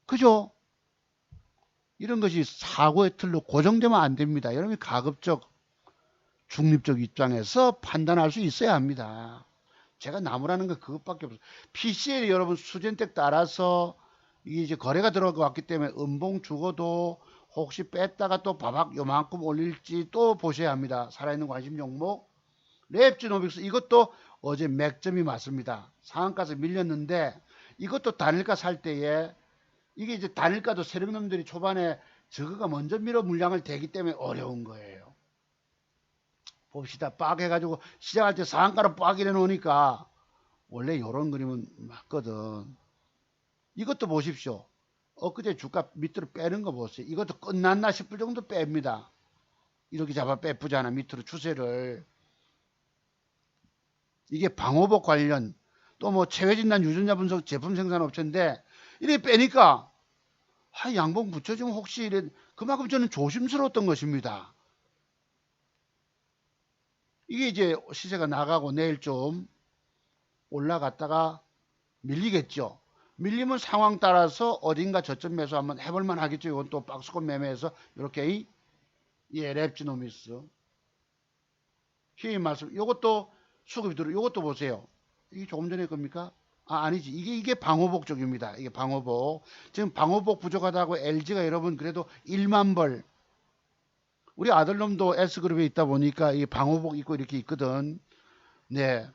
그죠? 이런 것이 사고의 틀로 고정되면 안 됩니다. 여러분이 가급적 중립적 입장에서 판단할 수 있어야 합니다. 제가 나무라는 거 그것밖에 없어요. PCL 여러분 수전택 따라서 이게 이제 거래가 들어왔기 때문에 음봉 주고도 혹시 뺐다가 또 바박 요만큼 올릴지 또 보셔야 합니다. 살아있는 관심 종목 랩지노믹스 이것도 어제 맥점이 맞습니다. 상한가에서 밀렸는데 이것도 단일가 살 때에 이게 이제 단일가도 세력놈들이 초반에 저거가 먼저 밀어 물량을 대기 때문에 어려운 거예요. 봅시다. 빡 해가지고 시작할 때 상한가로 빡 이래 놓으니까 원래 이런 그림은 맞거든. 이것도 보십시오. 엊그제 주가 밑으로 빼는 거 보세요. 이것도 끝났나 싶을 정도 뺍니다. 이렇게 잡아 빼쁘잖아. 밑으로 추세를. 이게 방호복 관련 또 뭐 체외진단 유전자 분석 제품 생산업체인데 이렇게 빼니까 양봉 붙여주면 혹시 이래 그만큼 저는 조심스러웠던 것입니다. 이게 이제 시세가 나가고 내일 좀 올라갔다가 밀리겠죠. 밀리면 상황 따라서 어딘가 저점 매수 한번 해볼만 하겠죠. 이건 또 박스권 매매해서 이렇게 랩지노미스 힘 말씀. 요것도 수급이 들어. 요것도 보세요. 이게 조금 전에 겁니까? 아니지. 이게 방호복 쪽입니다. 이게 방호복. 지금 방호복 부족하다고 LG가 여러분 그래도 1만 벌. 우리 아들놈도 S그룹에 있다 보니까 이 방호복 입고 이렇게 있거든. 네.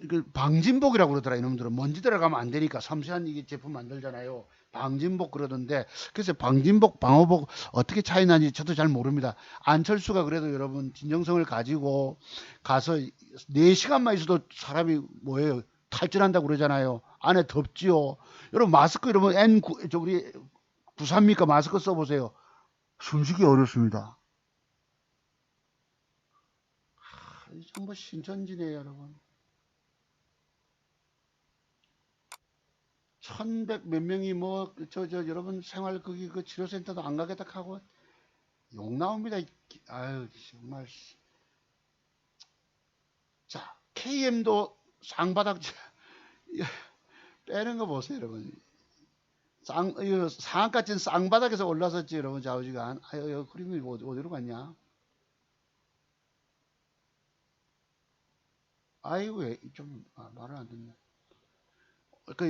그 방진복이라고 그러더라. 이놈들은 먼지 들어가면 안 되니까 섬세한 이게 제품 만들잖아요. 방진복 그러던데 그래서 방진복 방호복 어떻게 차이 나는지 저도 잘 모릅니다. 안철수가 그래도 여러분 진정성을 가지고 가서 4시간만 있어도 사람이 뭐예요 탈진한다고 그러잖아요. 안에 덥지요. 여러분 마스크 여러분 N9 저 우리 93입니까 마스크 써보세요. 숨쉬기 어렵습니다. 전부 신천지네요 여러분. 1100 몇 명이 뭐, 여러분 생활 거기 그 치료센터도 안 가겠다 하고 욕 나옵니다. 아유, 정말. 자, KM도 쌍바닥 빼는 거 보세요, 여러분. 상한가 찐 쌍바닥에서 올라섰지, 여러분, 좌우지간. 아유, 그림이 어디로 갔냐? 아이고, 왜, 말을 안 듣네.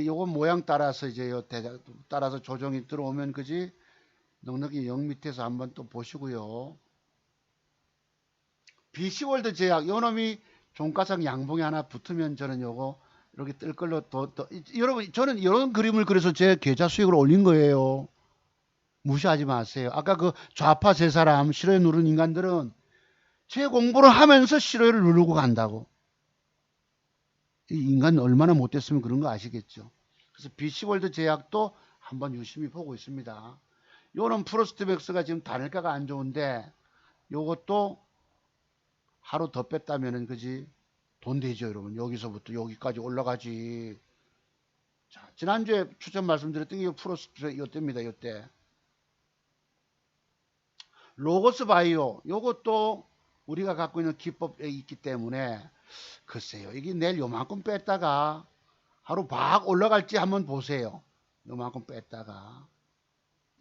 요건 모양 따라서 이제 따라서 조정이 들어오면 그지 넉넉히 0 밑에서 한번 또 보시고요. BC월드 제약 요 놈이 종가상 양봉이 하나 붙으면 저는 요거 이렇게 뜰 걸로 여러분 저는 이런 그림을 그려서 제 계좌 수익을 올린 거예요. 무시하지 마세요. 아까 그 좌파 세 사람 싫어요 누른 인간들은 제 공부를 하면서 싫어요를 누르고 간다고. 이 인간 얼마나 못됐으면 그런 거 아시겠죠. 그래서 BC월드 제약도 한번 유심히 보고 있습니다. 요는 프로스트맥스가 지금 단일가가 안 좋은데 요것도 하루 더 뺐다면은 그지 돈 되죠 여러분. 여기서부터 여기까지 올라가지. 자, 지난주에 추천 말씀드렸던 게 프로스트 이때입니다. 이때 로고스 바이오 요것도 우리가 갖고 있는 기법에 있기 때문에 글쎄요 이게 내일 요만큼 뺐다가 하루 박 올라갈지 한번 보세요. 요만큼 뺐다가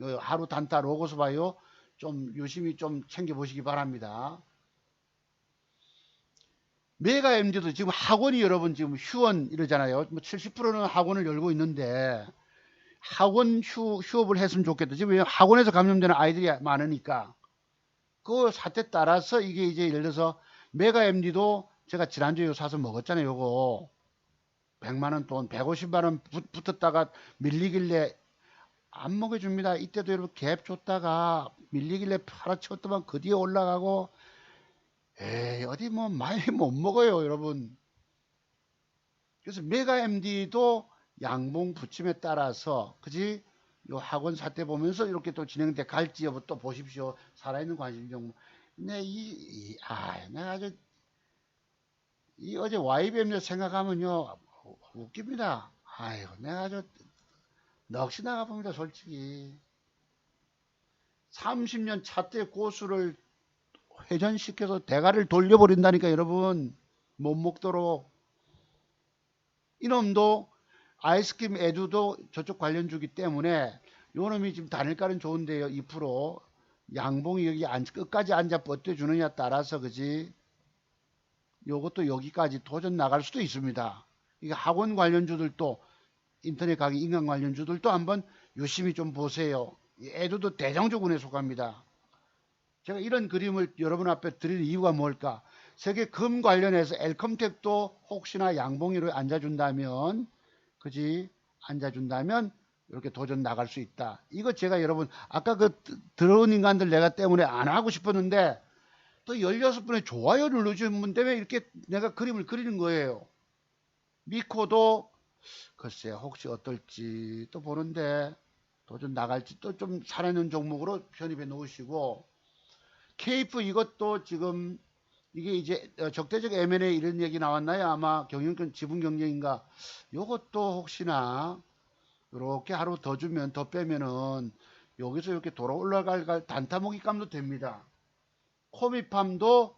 요 하루 단타 로고스 바이오 좀 유심히 좀 챙겨 보시기 바랍니다. 메가 MD도 지금 학원이 여러분 지금 휴원 이러잖아요. 뭐 70%는 학원을 열고 있는데 학원 휴업을 했으면 좋겠다. 지금 학원에서 감염되는 아이들이 많으니까 그 사태 따라서 이게 이제 예를 들어서 메가 MD도 제가 지난주에 사서 먹었잖아요. 요거 100만원 돈 150만원 붙었다가 밀리길래 안 먹여줍니다. 이때도 여러분 갭 줬다가 밀리길래 팔아치웠더만 그 뒤에 올라가고 에이 어디 뭐 많이 못 먹어요 여러분. 그래서 메가 MD도 양봉 부침에 따라서 그지 요 학원 사태 보면서 이렇게 또 진행돼 갈지 여부 또 보십시오. 살아있는 관심 종목. 근데 내가 아주 이 어제 YBM 생각하면요 웃깁니다. 아이고 내가 아주 넋이 나가 봅니다 솔직히. 30년 차때 고수를 회전시켜서 대가를 돌려버린다니까 여러분. 못 먹도록. 이놈도 아이스크림 에듀도 저쪽 관련주기 때문에 요놈이 지금 단일가는 좋은데요. 2% 양봉이 여기 끝까지 앉아 버텨주느냐 따라서 그지 요것도 여기까지 도전 나갈 수도 있습니다. 이게 학원 관련주들도 인터넷 가게 인간 관련주들도 한번 유심히 좀 보세요. 에듀도 대장주군에 속합니다. 제가 이런 그림을 여러분 앞에 드릴 이유가 뭘까? 세계 금 관련해서 엘컴텍도 혹시나 양봉위로 앉아준다면, 그지? 앉아준다면 이렇게 도전 나갈 수 있다. 이거 제가 여러분 아까 그 들어온 인간들 내가 때문에 안 하고 싶었는데 또 16분의 좋아요 눌러주신 분 때문에 이렇게 내가 그림을 그리는 거예요. 미코도 글쎄 혹시 어떨지 또 보는데 도전 나갈지 또 좀 살아있는 종목으로 편입해 놓으시고, 케이프 이것도 지금 이게 이제 적대적 M&A 이런 얘기 나왔나요? 아마 경영권 지분 경쟁인가? 요것도 혹시나 이렇게 하루 더 주면 더 빼면은 여기서 이렇게 돌아 올라갈 단타목이감도 됩니다. 코미팜도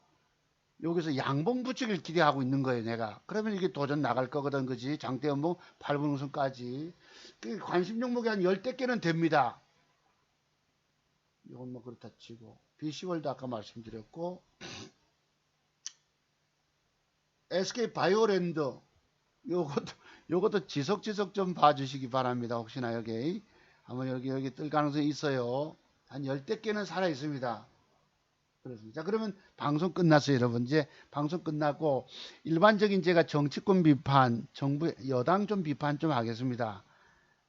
여기서 양봉 붙이기를 기대하고 있는 거예요, 내가. 그러면 이게 도전 나갈 거거든, 그지? 장대연봉 8분 우선까지. 관심 종목이 한 10대 개는 됩니다. 이건 뭐 그렇다 치고. BC월드 아까 말씀드렸고, SK 바이오랜드, 요것도 지속 좀 봐주시기 바랍니다. 혹시나 여기. 한번 여기 뜰 가능성이 있어요. 한 10대 개는 살아 있습니다. 그렇습니다. 자, 그러면 방송 끝났어요, 여러분. 이제 방송 끝나고 일반적인 제가 정치권 비판, 정부 여당 좀 비판 좀 하겠습니다.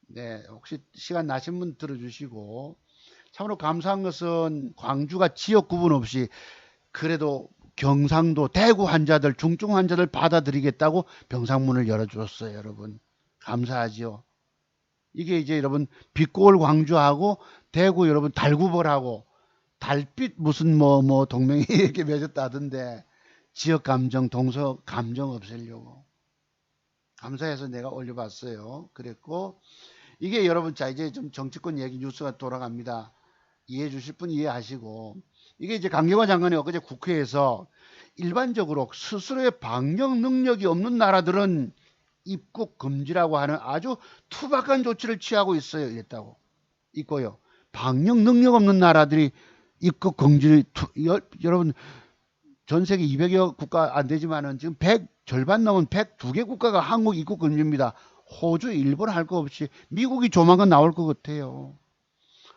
네, 혹시 시간 나신 분 들어주시고, 참으로 감사한 것은 광주가 지역 구분 없이 그래도 경상도 대구 환자들, 중증 환자들 받아들이겠다고 병상문을 열어주었어요, 여러분. 감사하지요. 이게 이제 여러분 빛고울 광주하고 대구 여러분 달구벌하고 달빛 무슨 뭐 동맹이 이렇게 맺었다던데, 지역 감정 동서 감정 없애려고 감사해서 내가 올려봤어요. 그랬고, 이게 여러분 자 이제 좀 정치권 얘기 뉴스가 돌아갑니다. 이해해 주실 분 이해하시고, 이게 이제 강경화 장관이 엊그제 국회에서 일반적으로 스스로의 방역 능력이 없는 나라들은 입국 금지라고 하는 아주 투박한 조치를 취하고 있어요. 이랬다고 있고요. 방역 능력 없는 나라들이 입국 금지를 여러분 전 세계 200여 국가 안 되지만은 지금 100 절반 넘은 102개 국가가 한국 입국 금지입니다. 호주, 일본 할 거 없이 미국이 조만간 나올 것 같아요.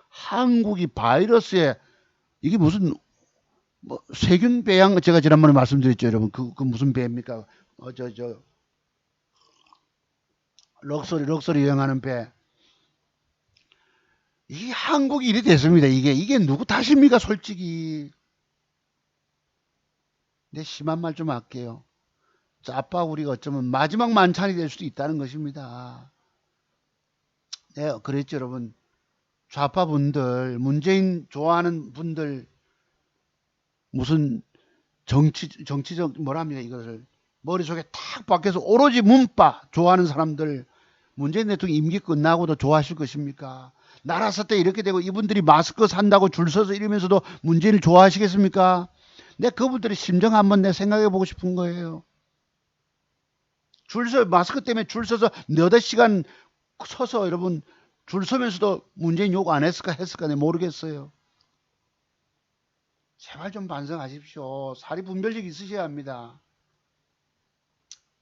한국이 바이러스에 이게 무슨 뭐 세균 배양 제가 지난번에 말씀드렸죠, 여러분. 그 무슨 배입니까? 저 럭셔리 여행하는 배. 이게 한국이 이리 됐습니다. 이게 누구 탓입니까, 솔직히. 내 심한 말 좀 할게요. 짜파 우리가 어쩌면 마지막 만찬이 될 수도 있다는 것입니다. 네, 그랬죠, 여러분. 좌파 분들, 문재인 좋아하는 분들, 무슨 정치적, 뭐랍니까, 이것을. 머릿속에 탁 박혀서 오로지 문파 좋아하는 사람들, 문재인 대통령 임기 끝나고도 좋아하실 것입니까? 나라 사태 이렇게 되고 이분들이 마스크 산다고 줄 서서 이러면서도 문재인을 좋아하시겠습니까? 내 그분들의 심정 한번 내 생각해 보고 싶은 거예요. 마스크 때문에 줄 서서 너댓 시간 서서 여러분 줄 서면서도 문재인 욕 안 했을까 네 모르겠어요. 제발 좀 반성하십시오. 사리 분별력 있으셔야 합니다.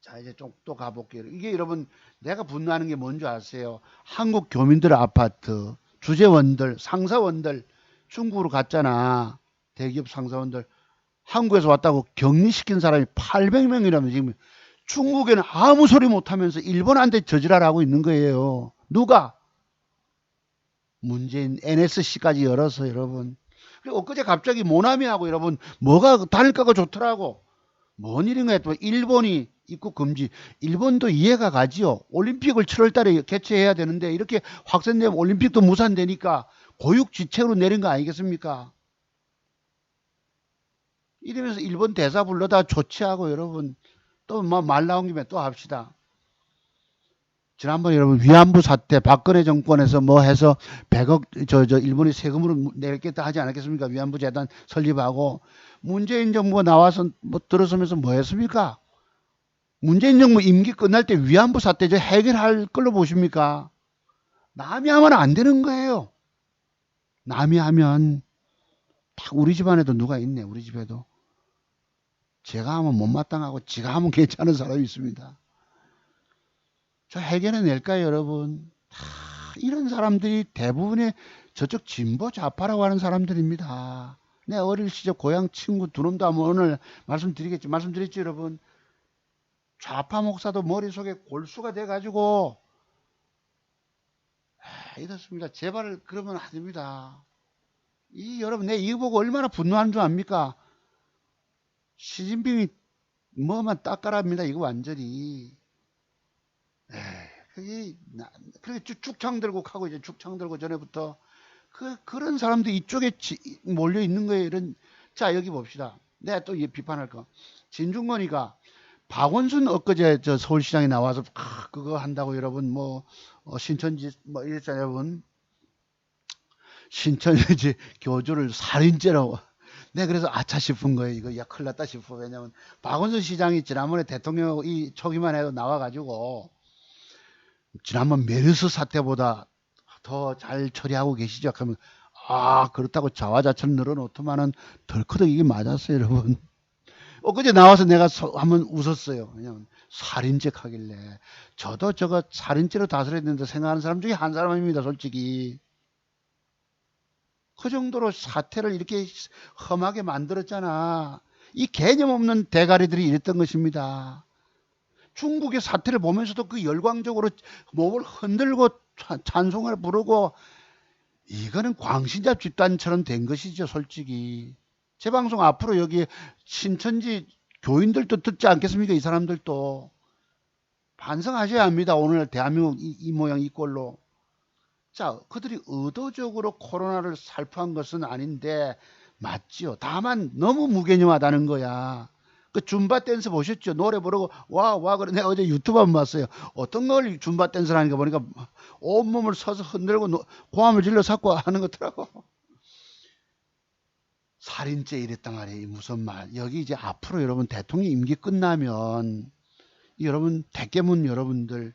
자, 이제 좀 또 가볼게요. 이게 여러분 내가 분노하는 게 뭔지 아세요? 한국 교민들 아파트 주재원들 상사원들 중국으로 갔잖아. 대기업 상사원들 한국에서 왔다고 격리시킨 사람이 800명이라면 지금 중국에는 아무 소리 못하면서 일본한테 저지랄하고 있는 거예요. 누가? 문재인 NSC까지 열어서 여러분. 그리고 엊그제 갑자기 모나미하고 여러분 뭐가 단일가가 좋더라고. 뭔 일인가 했더니 일본이 입국 금지. 일본도 이해가 가지요. 올림픽을 7월 달에 개최해야 되는데 이렇게 확산되면 올림픽도 무산되니까 고육지책으로 내린 거 아니겠습니까? 이러면서 일본 대사 불러다 조치하고 여러분 또 뭐 말 나온 김에 또 합시다. 지난번에 여러분 위안부 사태 박근혜 정권에서 뭐 해서 100억 일본이 세금으로 내겠다 하지 않았겠습니까? 위안부 재단 설립하고 문재인 정부가 나와서 뭐 들어서면서 뭐 했습니까? 문재인 정부 임기 끝날 때 위안부 사태 해결할 걸로 보십니까? 남이 하면 안 되는 거예요. 남이 하면 딱 우리 집안에도 누가 있네. 우리 집에도. 제가 하면 못마땅하고 지가 하면 괜찮은 사람이 있습니다. 저 해결해낼까요, 여러분? 이런 사람들이 대부분의 저쪽 진보 좌파라고 하는 사람들입니다. 내 어릴 시절 고향 친구 두 놈도 한번 오늘 말씀드렸죠, 여러분. 좌파 목사도 머릿속에 골수가 돼가지고, 이렇습니다. 제발 그러면 안 됩니다. 여러분, 내 이거 보고 얼마나 분노한 줄 압니까? 시진핑이 뭐만 닦아랍니다. 이거 완전히. 그게, 그렇게 쭉창 들고 하고, 이제 쭉창 들고 전에부터. 그런 사람도 이쪽에 몰려 있는 거예요. 자, 여기 봅시다. 내가 또 비판할 거. 진중권이가 박원순 엊그제 저 서울시장에 나와서 그거 한다고 여러분 신천지 이랬잖아요, 여러분. 신천지 교주를 살인죄로. 내가 그래서 아차 싶은 거예요. 이거 큰일 났다 싶어. 왜냐면 박원순 시장이 지난번에 대통령 이 초기만 해도 나와가지고 지난번 메르스 사태보다 더 잘 처리하고 계시죠? 그러면 그렇다고 자화자찬 늘어놓더만은 덜커덕 이게 맞았어요, 여러분. 엊그제 나와서 내가 한번 웃었어요. 왜냐면 살인죄 하길래. 저도 저거 살인죄로 다스려야 된다 생각하는 사람 중에 한 사람입니다, 솔직히. 그 정도로 사태를 이렇게 험하게 만들었잖아. 이 개념 없는 대가리들이 이랬던 것입니다. 중국의 사태를 보면서도 그 열광적으로 몸을 흔들고 찬송을 부르고, 이거는 광신자 집단처럼 된 것이죠, 솔직히. 제 방송 앞으로 여기 신천지 교인들도 듣지 않겠습니까? 이 사람들도 반성하셔야 합니다. 오늘 대한민국 이 모양 이 꼴로. 자, 그들이 의도적으로 코로나를 살포한 것은 아닌데 맞지요. 다만 너무 무개념하다는 거야. 그 줌바 댄스 보셨죠? 노래 부르고 와 그래. 내가 어제 유튜브 한번 봤어요. 어떤 걸 줌바 댄스를 하는 거 보니까 온몸을 서서 흔들고 고함을 질러 삭고 하는 거더라고. 살인죄 이랬단 말이에요. 무슨 말. 여기 이제 앞으로 여러분 대통령 임기 끝나면 여러분 대깨문 여러분들,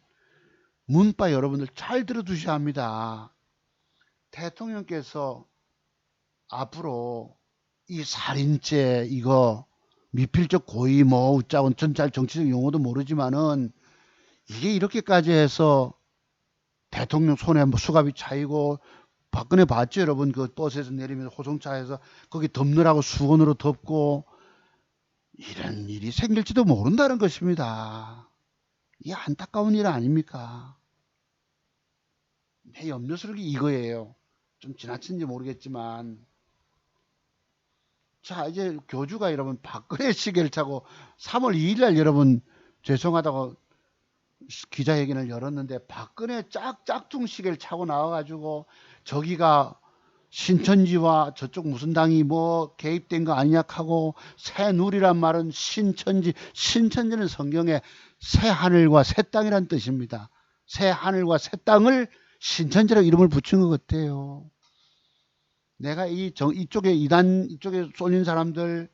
문바 여러분들 잘 들어두셔야 합니다. 대통령께서 앞으로 이 살인죄 이거 미필적 고의 웃자고 전 잘 정치적 용어도 모르지만은 이게 이렇게까지 해서 대통령 손에 수갑이 차이고, 박근혜 봤죠, 여러분? 그 버스에서 내리면 호송차에서 거기 덮느라고 수건으로 덮고, 이런 일이 생길지도 모른다는 것입니다. 이게 안타까운 일 아닙니까? 내 염려스러운 게 이거예요. 좀 지나친지 모르겠지만. 자, 이제 교주가 여러분 박근혜 시계를 차고 3월 2일 날 여러분 죄송하다고 기자회견을 열었는데, 박근혜 짝퉁 시계를 차고 나와가지고 저기가 신천지와 저쪽 무슨 당이 개입된 거 아니냐 하고, 새누리란 말은 신천지는 성경에 새 하늘과 새 땅이란 뜻입니다. 새 하늘과 새 땅을 신천지라고 이름을 붙인 것 같아요. 내가 이쪽에 이쪽에 쏠린 사람들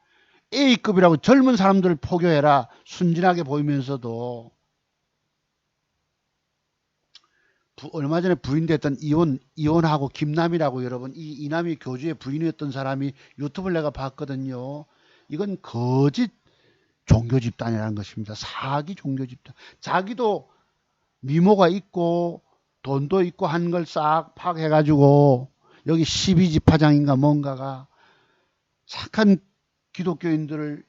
A급이라고 젊은 사람들을 포교해라. 순진하게 보이면서도. 얼마 전에 부인됐던 이혼하고 김남이라고, 여러분 이남이 교주의 부인이었던 사람이 유튜브를 내가 봤거든요. 이건 거짓 종교 집단이라는 것입니다. 사기 종교 집단. 자기도 미모가 있고 돈도 있고 한 걸 싹 파악해가지고 여기 12지파장인가 뭔가가 착한 기독교인들을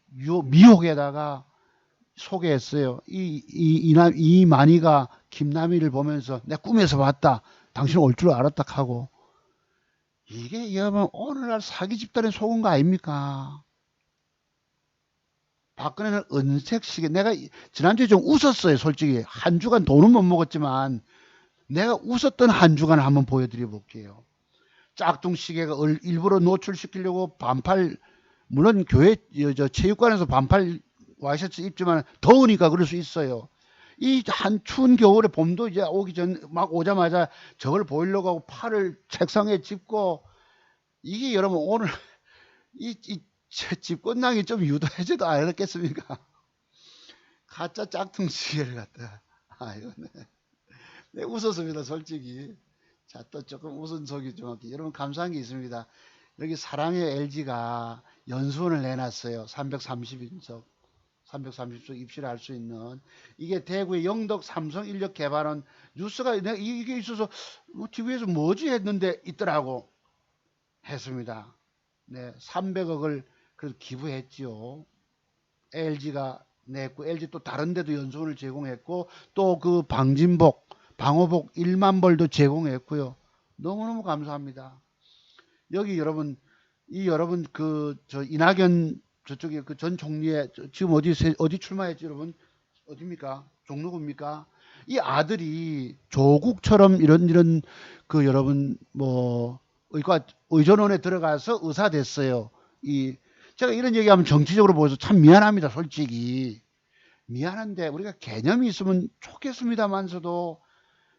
미혹에다가 소개했어요. 이 만이가 김남희를 보면서 내 꿈에서 봤다. 당신 올 줄 알았다 하고. 이게 여러분 오늘날 사기 집단에 속은 거 아닙니까? 박근혜는 은색시계. 내가 지난주에 좀 웃었어요. 솔직히 한 주간 돈은 못 먹었지만 내가 웃었던 한 주간을 한번 보여드려 볼게요. 짝퉁시계가 일부러 노출시키려고 반팔, 물론 교회 체육관에서 반팔 와이셔츠 입지만 더우니까 그럴 수 있어요. 이 한 추운 겨울에 봄도 이제 오기 전 막 오자마자 저걸 보이려고 하고 팔을 책상에 짚고, 이게 여러분 오늘 이 집권당이 좀 유도해줘도 알았겠습니까? 가짜 짝퉁 시계를 갖다. 이거 네, 웃었습니다, 솔직히. 자, 또 조금 웃은 속이 좀 여러분 감사한 게 있습니다. 여기 사랑의 LG가 연수원을 내놨어요. 330인석. 330석 입실을 할 수 있는. 이게 대구의 영덕 삼성 인력 개발원 뉴스가 이게 있어서 TV에서 뭐지 했는데 있더라고. 했습니다. 네, 300억을 그래도 기부했지요. LG가 냈고, LG 또 다른 데도 연수원을 제공했고, 또 그 방진복, 방호복 1만 벌도 제공했고요. 너무너무 감사합니다. 여기 여러분, 이 여러분 저 이낙연 저쪽에 그 전 총리의 지금 어디 출마했지 여러분? 어디입니까? 종로구입니까? 이 아들이 조국처럼 이런 그 여러분 뭐 의전원에 들어가서 의사 됐어요. 이 제가 이런 얘기하면 정치적으로 보여서 참 미안합니다. 솔직히 미안한데 우리가 개념이 있으면 좋겠습니다만서도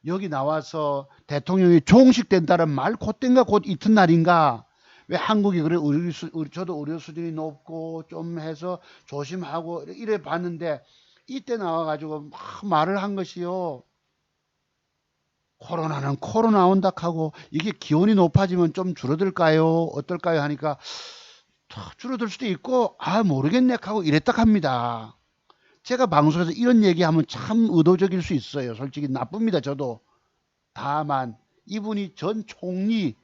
여기 나와서 대통령이 종식된다는 말 곧된가 곧 이튿날인가 왜 한국이 그래 저도 의료 수준이 높고 좀 해서 조심하고 이래 봤는데 이때 나와가지고 막 말을 한 것이요. 코로나는 코로나 온다 하고 이게 기온이 높아지면 좀 줄어들까요? 어떨까요? 하니까 줄어들 수도 있고 모르겠네 하고 이랬다 합니다. 제가 방송에서 이런 얘기하면 참 의도적일 수 있어요. 솔직히 나쁩니다. 저도. 다만 이분이 전 총리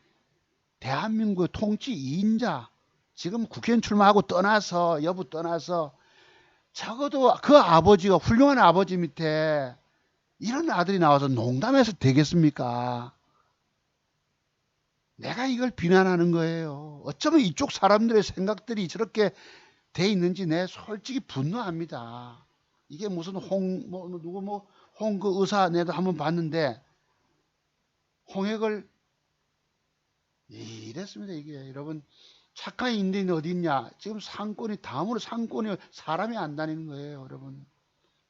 대한민국의 통치 2인자 지금 국회의원 출마하고 떠나서 여부 떠나서 적어도 그 아버지가 훌륭한 아버지 밑에 이런 아들이 나와서 농담해서 되겠습니까? 내가 이걸 비난하는 거예요. 어쩌면 이쪽 사람들의 생각들이 저렇게 돼 있는지 내 솔직히 분노합니다. 이게 무슨 홍 그 의사 내도 한번 봤는데 홍역을 이랬습니다. 이게 여러분 착한 인간이 어디 있냐? 지금 상권이 다음으로 상권이 사람이 안 다니는 거예요, 여러분.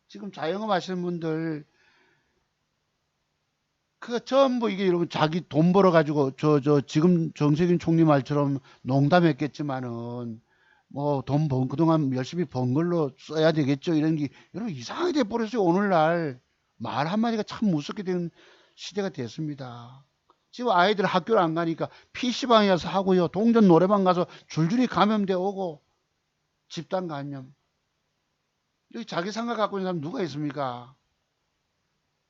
지금 자영업 하시는 분들 그 전부 이게 여러분 자기 돈 벌어 가지고 지금 정세균 총리 말처럼 농담했겠지만은 뭐 그동안 열심히 번 걸로 써야 되겠죠. 이런 게 여러분 이상하게 돼 버렸어요. 오늘날 말 한마디가 참 무섭게 되는 시대가 됐습니다. 지금 아이들 학교를 안 가니까 PC방에 가서 하고요. 동전 노래방 가서 줄줄이 감염돼 오고 집단 감염. 여기 자기 생각 갖고 있는 사람 누가 있습니까?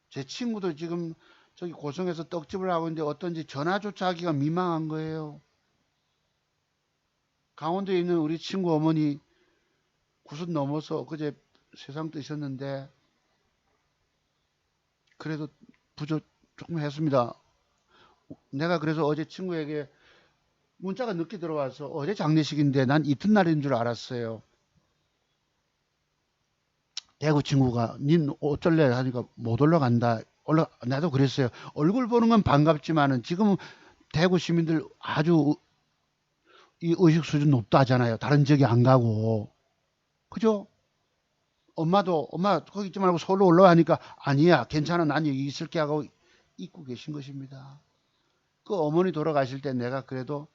제 친구도 지금 저기 고성에서 떡집을 하고 있는데 어떤지 전화조차 하기가 민망한 거예요. 강원도에 있는 우리 친구 어머니 90 넘어서 그제 세상 뜨셨는데 그래도 부조 조금 했습니다. 내가 그래서 어제 친구에게 문자가 늦게 들어와서 어제 장례식인데 난 이튿날인 줄 알았어요. 대구 친구가 닌 어쩔래 하니까 못 올라간다. 나도 그랬어요. 얼굴 보는 건 반갑지만은 지금 대구 시민들 아주 이 의식 수준 높다 하잖아요. 다른 지역에 안 가고. 그죠? 엄마 거기 있지 말고 서울로 올라가니까 아니야 괜찮아 난 여기 있을게 하고 있고 계신 것입니다. 그 어머니 돌아가실 때 내가 그래도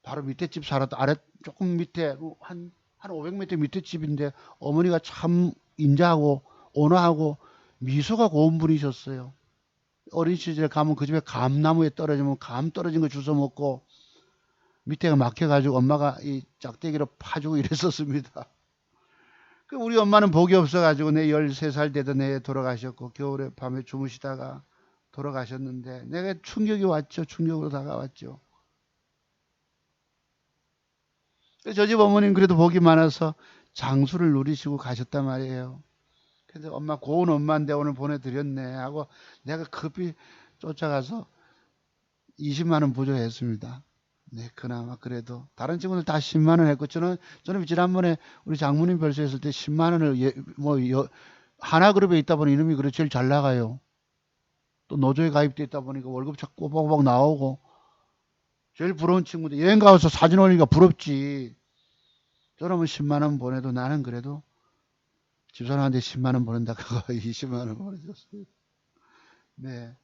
바로 밑에 집 살았다 아래 조금 밑에 한 500m 밑에 집인데 어머니가 참 인자하고 온화하고 미소가 고운 분이셨어요. 어린 시절에 가면 그 집에 감나무에 떨어지면 감 떨어진 거 주워 먹고 밑에가 막혀가지고 엄마가 이 짝대기로 파주고 이랬었습니다. 그 우리 엄마는 복이 없어가지고 내 13살 되던 해에 돌아가셨고 겨울에 밤에 주무시다가 돌아가셨는데 내가 충격이 왔죠. 충격으로 다가왔죠. 저 집 어머님 그래도 복이 많아서 장수를 누리시고 가셨단 말이에요. 그래서 엄마 고운 엄마인데 오늘 보내드렸네 하고 내가 급히 쫓아가서 20만 원 부조했습니다. 네, 그나마 그래도 다른 친구들 다 10만 원 했고 저는 지난번에 우리 장모님 별세했을 때 10만 원을 하나그룹에 있다 보니 이름이 그래 제일 잘 나가요. 또 노조에 가입돼 있다 보니까 월급 자꾸 꼬박꼬박 나오고 제일 부러운 친구들 여행 가서 사진 올리니까 부럽지. 저러면 10만 원 보내도 나는 그래도 집사람한테 10만 원 보낸다고 20만 원 보내줬어요. 네,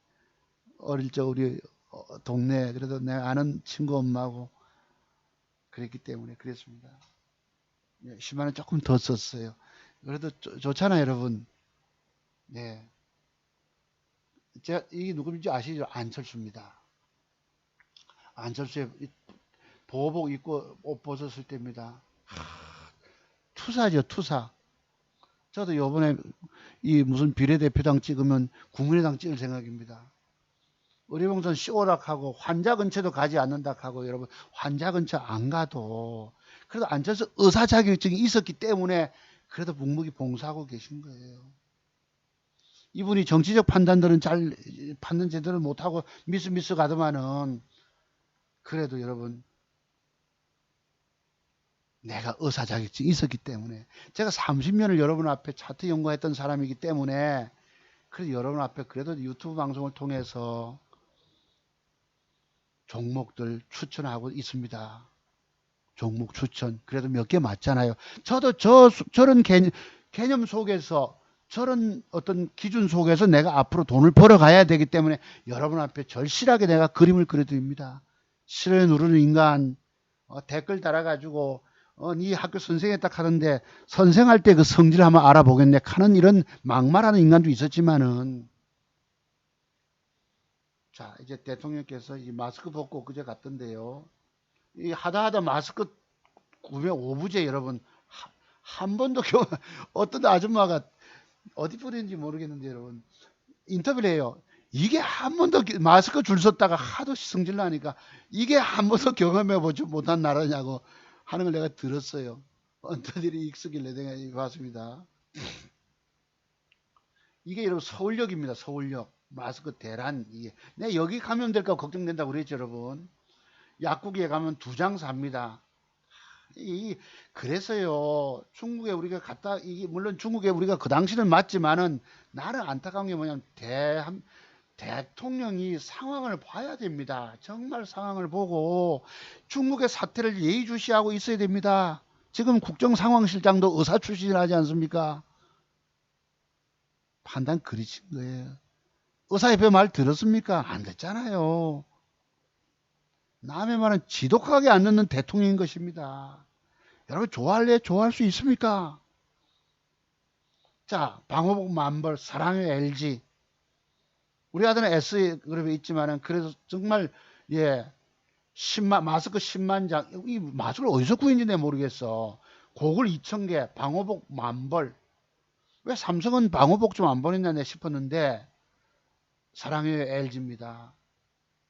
어릴 적 우리 동네 그래도 내가 아는 친구 엄마하고 그랬기 때문에 그랬습니다. 10만 원 조금 더 썼어요. 그래도 좋잖아요, 여러분. 네. 제가 이게 누구인지 아시죠? 안철수입니다. 안철수의 보호복 입고 옷 벗었을 때입니다. 투사죠, 투사. 저도 요번에 이 무슨 비례대표당 찍으면 국민의당 찍을 생각입니다. 의료봉선 씌우락하고 환자 근처도 가지 않는다 하고 여러분 환자 근처 안 가도 그래도 앉아서 의사 자격증이 있었기 때문에 그래도 묵묵히 봉사하고 계신 거예요. 이분이 정치적 판단들은 잘 판단 제대로 못하고 미스미스 가더만은 그래도 여러분 내가 의사 자격증이 있었기 때문에 제가 30년을 여러분 앞에 차트 연구했던 사람이기 때문에 그래도 여러분 앞에 그래도 유튜브 방송을 통해서 종목들 추천하고 있습니다. 종목 추천. 그래도 몇 개 맞잖아요. 저도 저런 개념 속에서 저런 어떤 기준 속에서 내가 앞으로 돈을 벌어가야 되기 때문에 여러분 앞에 절실하게 내가 그림을 그려드립니다. 싫어요 누르는 인간 댓글 달아가지고 네 학교 선생했다 하던데 선생할 때 그 성질 한번 알아보겠네 하는 이런 막말하는 인간도 있었지만은 자 이제 대통령께서 이 마스크 벗고 그제 갔던데요. 이 하다 마스크 구매 오부제 여러분 한 번도 어떤 아줌마가 어디 뿌리는지 모르겠는데 여러분 인터뷰를 해요. 이게 한 번도 마스크 줄 섰다가 하도 성질 나니까 이게 한 번도 경험해 보지 못한 나라냐고 하는 걸 내가 들었어요. 어떤 일이 익숙길래 내가 봤습니다. 이게 여러분 서울역입니다. 서울역 마스크 대란 이게 내가 여기 감염될까 걱정된다고 그랬죠 여러분. 약국에 가면 2장 삽니다. 그래서요 중국에 우리가 갔다 이게 물론 중국에 우리가 그 당시는 맞지만은 나는 안타까운 게 뭐냐면 대통령이 상황을 봐야 됩니다. 정말 상황을 보고 중국의 사태를 예의주시하고 있어야 됩니다. 지금 국정상황실장도 의사 출신이라지 않습니까? 판단 그리신 거예요. 의사협회 말 들었습니까? 안 듣잖아요. 남의 말은 지독하게 안 듣는 대통령인 것입니다. 여러분 좋아할래? 좋아할 수 있습니까? 자, 방호복 만벌, 사랑의 LG. 우리 아들은 S그룹에 있지만은 그래서 정말 예 10만 마스크 10만 장. 이 마스크를 어디서 구했는지 내가 모르겠어. 고글 2,000개, 방호복 만벌. 왜 삼성은 방호복 좀 안 보냈나 내가 싶었는데 사랑의 LG입니다.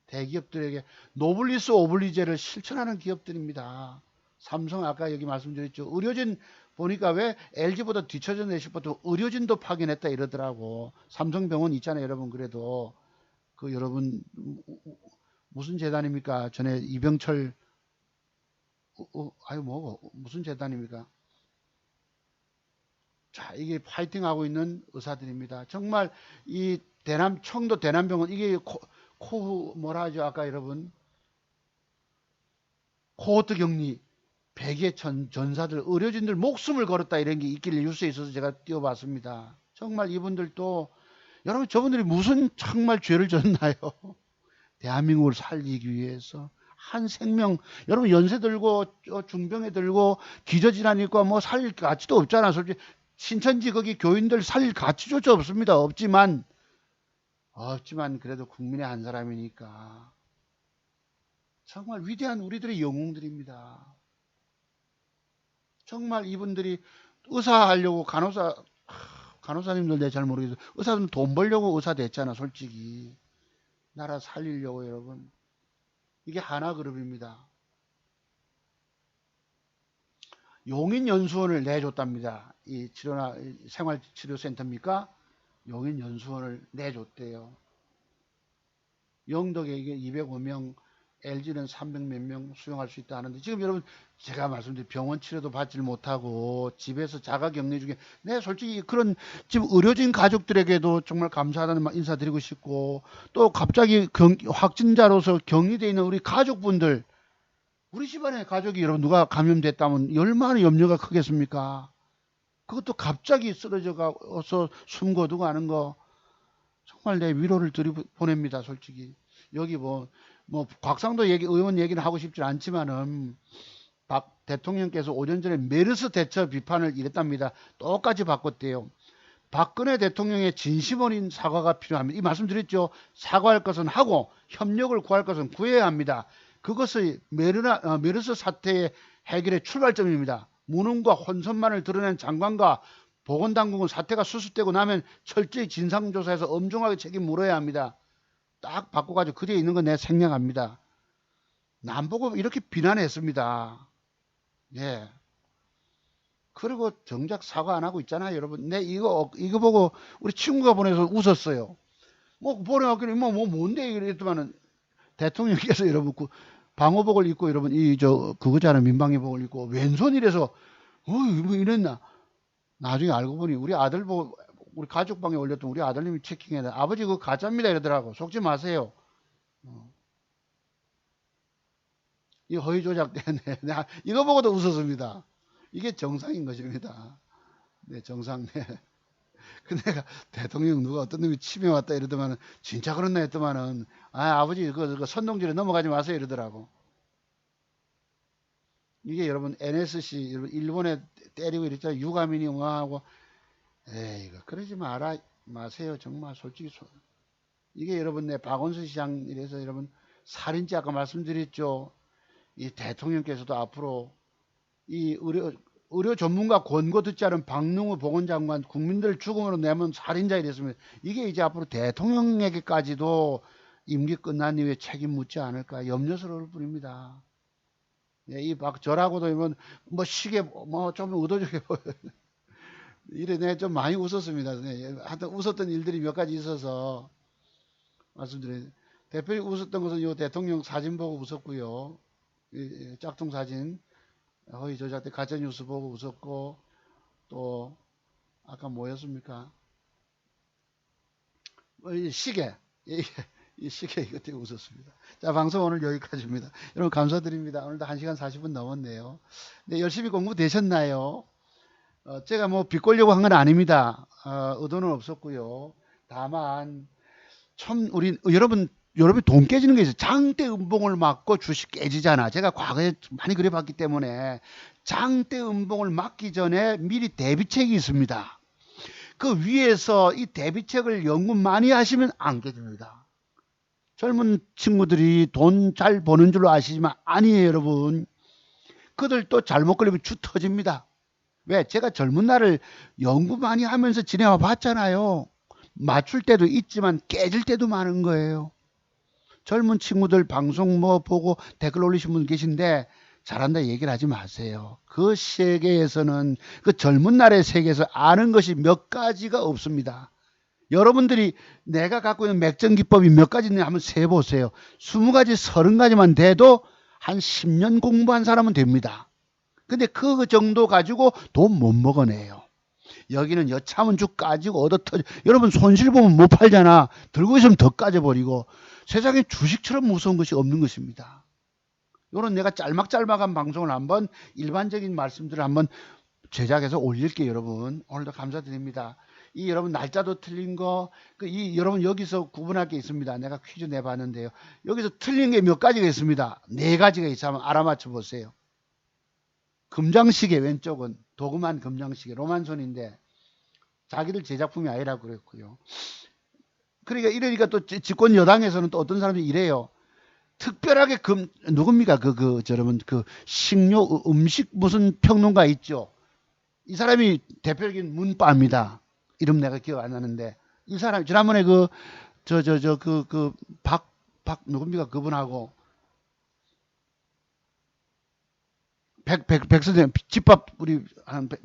대기업들에게 노블리스 오블리제를 실천하는 기업들입니다. 삼성 아까 여기 말씀드렸죠. 의료진 보니까 왜 LG보다 뒤처졌네 싶어도 의료진도 파견했다 이러더라고. 삼성병원 있잖아요 여러분. 그래도 그 여러분 무슨 재단입니까? 전에 이병철 아유 뭐 무슨 재단입니까? 자 이게 파이팅하고 있는 의사들입니다. 정말 이 청도 대남병원 이게 뭐라 하죠 아까 여러분 코호트 격리 백의 전사들 의료진들 목숨을 걸었다 이런 게 있길래 뉴스에 있어서 제가 띄워봤습니다. 정말 이분들도 여러분 저분들이 무슨 정말 죄를 졌나요? 대한민국을 살리기 위해서 한 생명 여러분 연세 들고 중병에 들고 기저질환 있고 뭐 살릴 가치도 없잖아. 솔직히 신천지 거기 교인들 살릴 가치조차 없습니다. 없지만 그래도 국민의 한 사람이니까 정말 위대한 우리들의 영웅들입니다. 정말 이분들이 의사 하려고 간호사님들 내 잘 모르겠어. 의사들은 돈 벌려고 의사 됐잖아 솔직히. 나라 살리려고 여러분. 이게 하나그룹입니다. 용인연수원을 내줬답니다. 이 생활치료센터입니까? 용인연수원을 내줬대요. 영덕에 이게 205명, LG는 300 몇 명 수용할 수 있다 하는데 지금 여러분 제가 말씀드린 병원 치료도 받지 못하고 집에서 자가격리 중에 솔직히 그런 지금 의료진 가족들에게도 정말 감사하다는 인사드리고 싶고 또 갑자기 확진자로서 격리되어 있는 우리 가족분들 우리 집안에 가족이 여러분 누가 감염됐다면 얼마나 염려가 크겠습니까? 그것도 갑자기 쓰러져 가서 숨 거두고 하는 거 정말 내 위로를 보냅니다 솔직히. 여기 뭐 곽상도 의원 얘기는 하고 싶지 않지만은 박 대통령께서 5년 전에 메르스 대처 비판을 이랬답니다. 똑같이 바꿨대요. 박근혜 대통령의 진심 어린 사과가 필요합니다. 이 말씀드렸죠. 사과할 것은 하고 협력을 구할 것은 구해야 합니다. 그것이 메르스 사태의 해결의 출발점입니다. 무능과 혼선만을 드러낸 장관과 보건당국은 사태가 수습되고 나면 철저히 진상조사해서 엄중하게 책임 물어야 합니다. 딱 바꿔가지고 그대에 있는 거 내가 생략합니다. 남보고 이렇게 비난했습니다. 예. 그리고 정작 사과 안 하고 있잖아요, 여러분. 내 이거 보고 우리 친구가 보내서 웃었어요. 뭐 보내왔길래 뭐 뭔데 이랬더만은 대통령께서 여러분 그 방호복을 입고 여러분 이 저 그거잖아요, 민방위복을 입고 왼손이라서 뭐 이랬나. 나중에 알고 보니 우리 아들 보고 우리 가족방에 올렸던 우리 아들님이 체킹해서 아버지 그거 가짜입니다 이러더라고. 속지 마세요. 이 허위 조작 때문에 내가 이거 보고도 웃었습니다. 이게 정상인 것입니다. 네, 정상. 네. 그 내가 대통령 누가 어떤 놈이 침해 왔다 이러더만은 진짜 그렇나 했더만은 아버지 그 선동질에 넘어가지 마세요 이러더라고. 이게 여러분 NSC 여러분 일본에 때리고 이랬잖아요. 유가민이 응하고 에이 이거 그러지 마세요 정말 솔직히 이게 여러분 내 박원순 시장 이래서 여러분 살인죄 아까 말씀드렸죠. 이 대통령께서도 앞으로 이 의료 전문가 권고 듣지 않은 박능우 보건장관 국민들 죽음으로 내면 살인자 이랬으면 이게 이제 앞으로 대통령에게까지도 임기 끝난 이후에 책임 묻지 않을까 염려스러울 뿐입니다. 예, 저라고도 이건 뭐 시계 뭐 좀 의도적이게 보여요. 이래 내가 좀 많이 웃었습니다. 네, 하여튼 웃었던 일들이 몇 가지 있어서 말씀드려요. 대표님 웃었던 것은 요 대통령 사진 보고 웃었고요. 이 짝퉁 사진 허위 조작 때 가짜뉴스 보고 웃었고 또 아까 뭐였습니까? 이 시계 이 시계 이것 때문에 웃었습니다. 자 방송 오늘 여기까지입니다. 여러분 감사드립니다. 오늘도 1시간 40분 넘었네요. 네, 열심히 공부되셨나요? 제가 뭐 비꼬려고 한 건 아닙니다. 의도는 없었고요. 다만 참 우리 여러분이 돈 깨지는 게 있어요. 장대 음봉을 맞고 주식 깨지잖아. 제가 과거에 많이 그래봤기 때문에 장대 음봉을 맞기 전에 미리 대비책이 있습니다. 그 위에서 이 대비책을 연구 많이 하시면 안 깨집니다. 젊은 친구들이 돈 잘 버는 줄로 아시지만 아니에요, 여러분. 그들도 잘못 걸리면 주 터집니다. 왜? 제가 젊은 날을 연구 많이 하면서 지내와 봤잖아요. 맞출 때도 있지만 깨질 때도 많은 거예요. 젊은 친구들 방송 뭐 보고 댓글 올리신 분 계신데 잘한다 얘기를 하지 마세요. 그 세계에서는 그 젊은 날의 세계에서 아는 것이 몇 가지가 없습니다. 여러분들이 내가 갖고 있는 맥점 기법이 몇 가지 있는지 한번 세보세요. 20가지, 30가지만 돼도 한 10년 공부한 사람은 됩니다. 근데 그 정도 가지고 돈 못 먹어내요. 여기는 여차면 쭉 까지고 얻어 터져. 여러분 손실 보면 못 팔잖아. 들고 있으면 더 까져버리고. 세상에 주식처럼 무서운 것이 없는 것입니다. 요런 내가 짤막짤막한 방송을 한번 일반적인 말씀들을 한번 제작해서 올릴게요, 여러분. 오늘도 감사드립니다. 이 여러분 날짜도 틀린 거, 여러분 여기서 구분할 게 있습니다. 내가 퀴즈 내봤는데요. 여기서 틀린 게 몇 가지가 있습니다. 4가지가 있어 한번 알아맞혀 보세요. 금장시계 왼쪽은 도금한 금장시계 로만손인데 자기들 제작품이 아니라고 그랬고요. 그러니까 이러니까 또 집권 여당에서는 또 어떤 사람들이 이래요. 특별하게 누굽니까? 여러분 식료 음식 무슨 평론가 있죠. 이 사람이 대표적인 문빠입니다. 이름 내가 기억 안 나는데 이 사람 지난번에 박 누굽니까? 그분하고 백 선생님 집밥 우리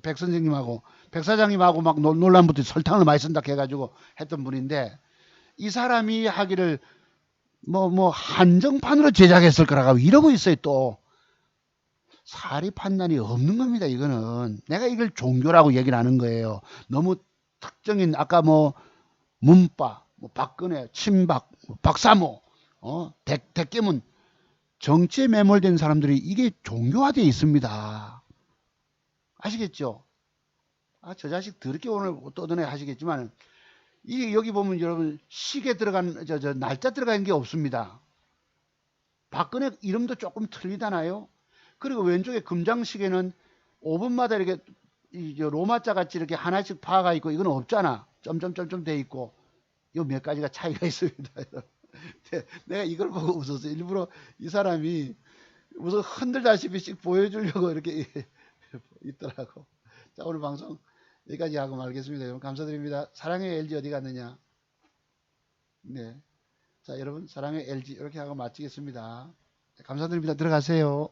백 선생님하고 백 사장님하고 막 논란부터 설탕을 많이 쓴다 해가지고 했던 분인데 이 사람이 하기를 뭐 한정판으로 제작했을 거라고 이러고 있어요. 또 사리 판단이 없는 겁니다. 이거는 내가 이걸 종교라고 얘기를 하는 거예요. 너무 특정인 아까 뭐 문빠, 뭐 박근혜, 친박, 박사모, 대깨문 정치에 매몰된 사람들이 이게 종교화되어 있습니다. 아시겠죠? 저 자식 더럽게 오늘 떠드네 하시겠지만 이 여기 보면 여러분 시계 들어간 저 날짜 들어간 게 없습니다. 박근혜 이름도 조금 틀리잖아요. 그리고 왼쪽에 금장시계는 5분마다 이렇게 로마자 같이 이렇게 하나씩 파가 있고 이건 없잖아. 점점점점 돼 있고 요 몇 가지가 차이가 있습니다. 내가 이걸 보고 웃었어요. 일부러 이 사람이 무슨 흔들다시피씩 보여주려고 이렇게 있더라고. 자 오늘 방송 여기까지 하고 말겠습니다. 여러분 감사드립니다. 사랑의 LG 어디 갔느냐? 네. 자, 여러분 사랑의 LG 이렇게 하고 마치겠습니다. 감사드립니다. 들어가세요.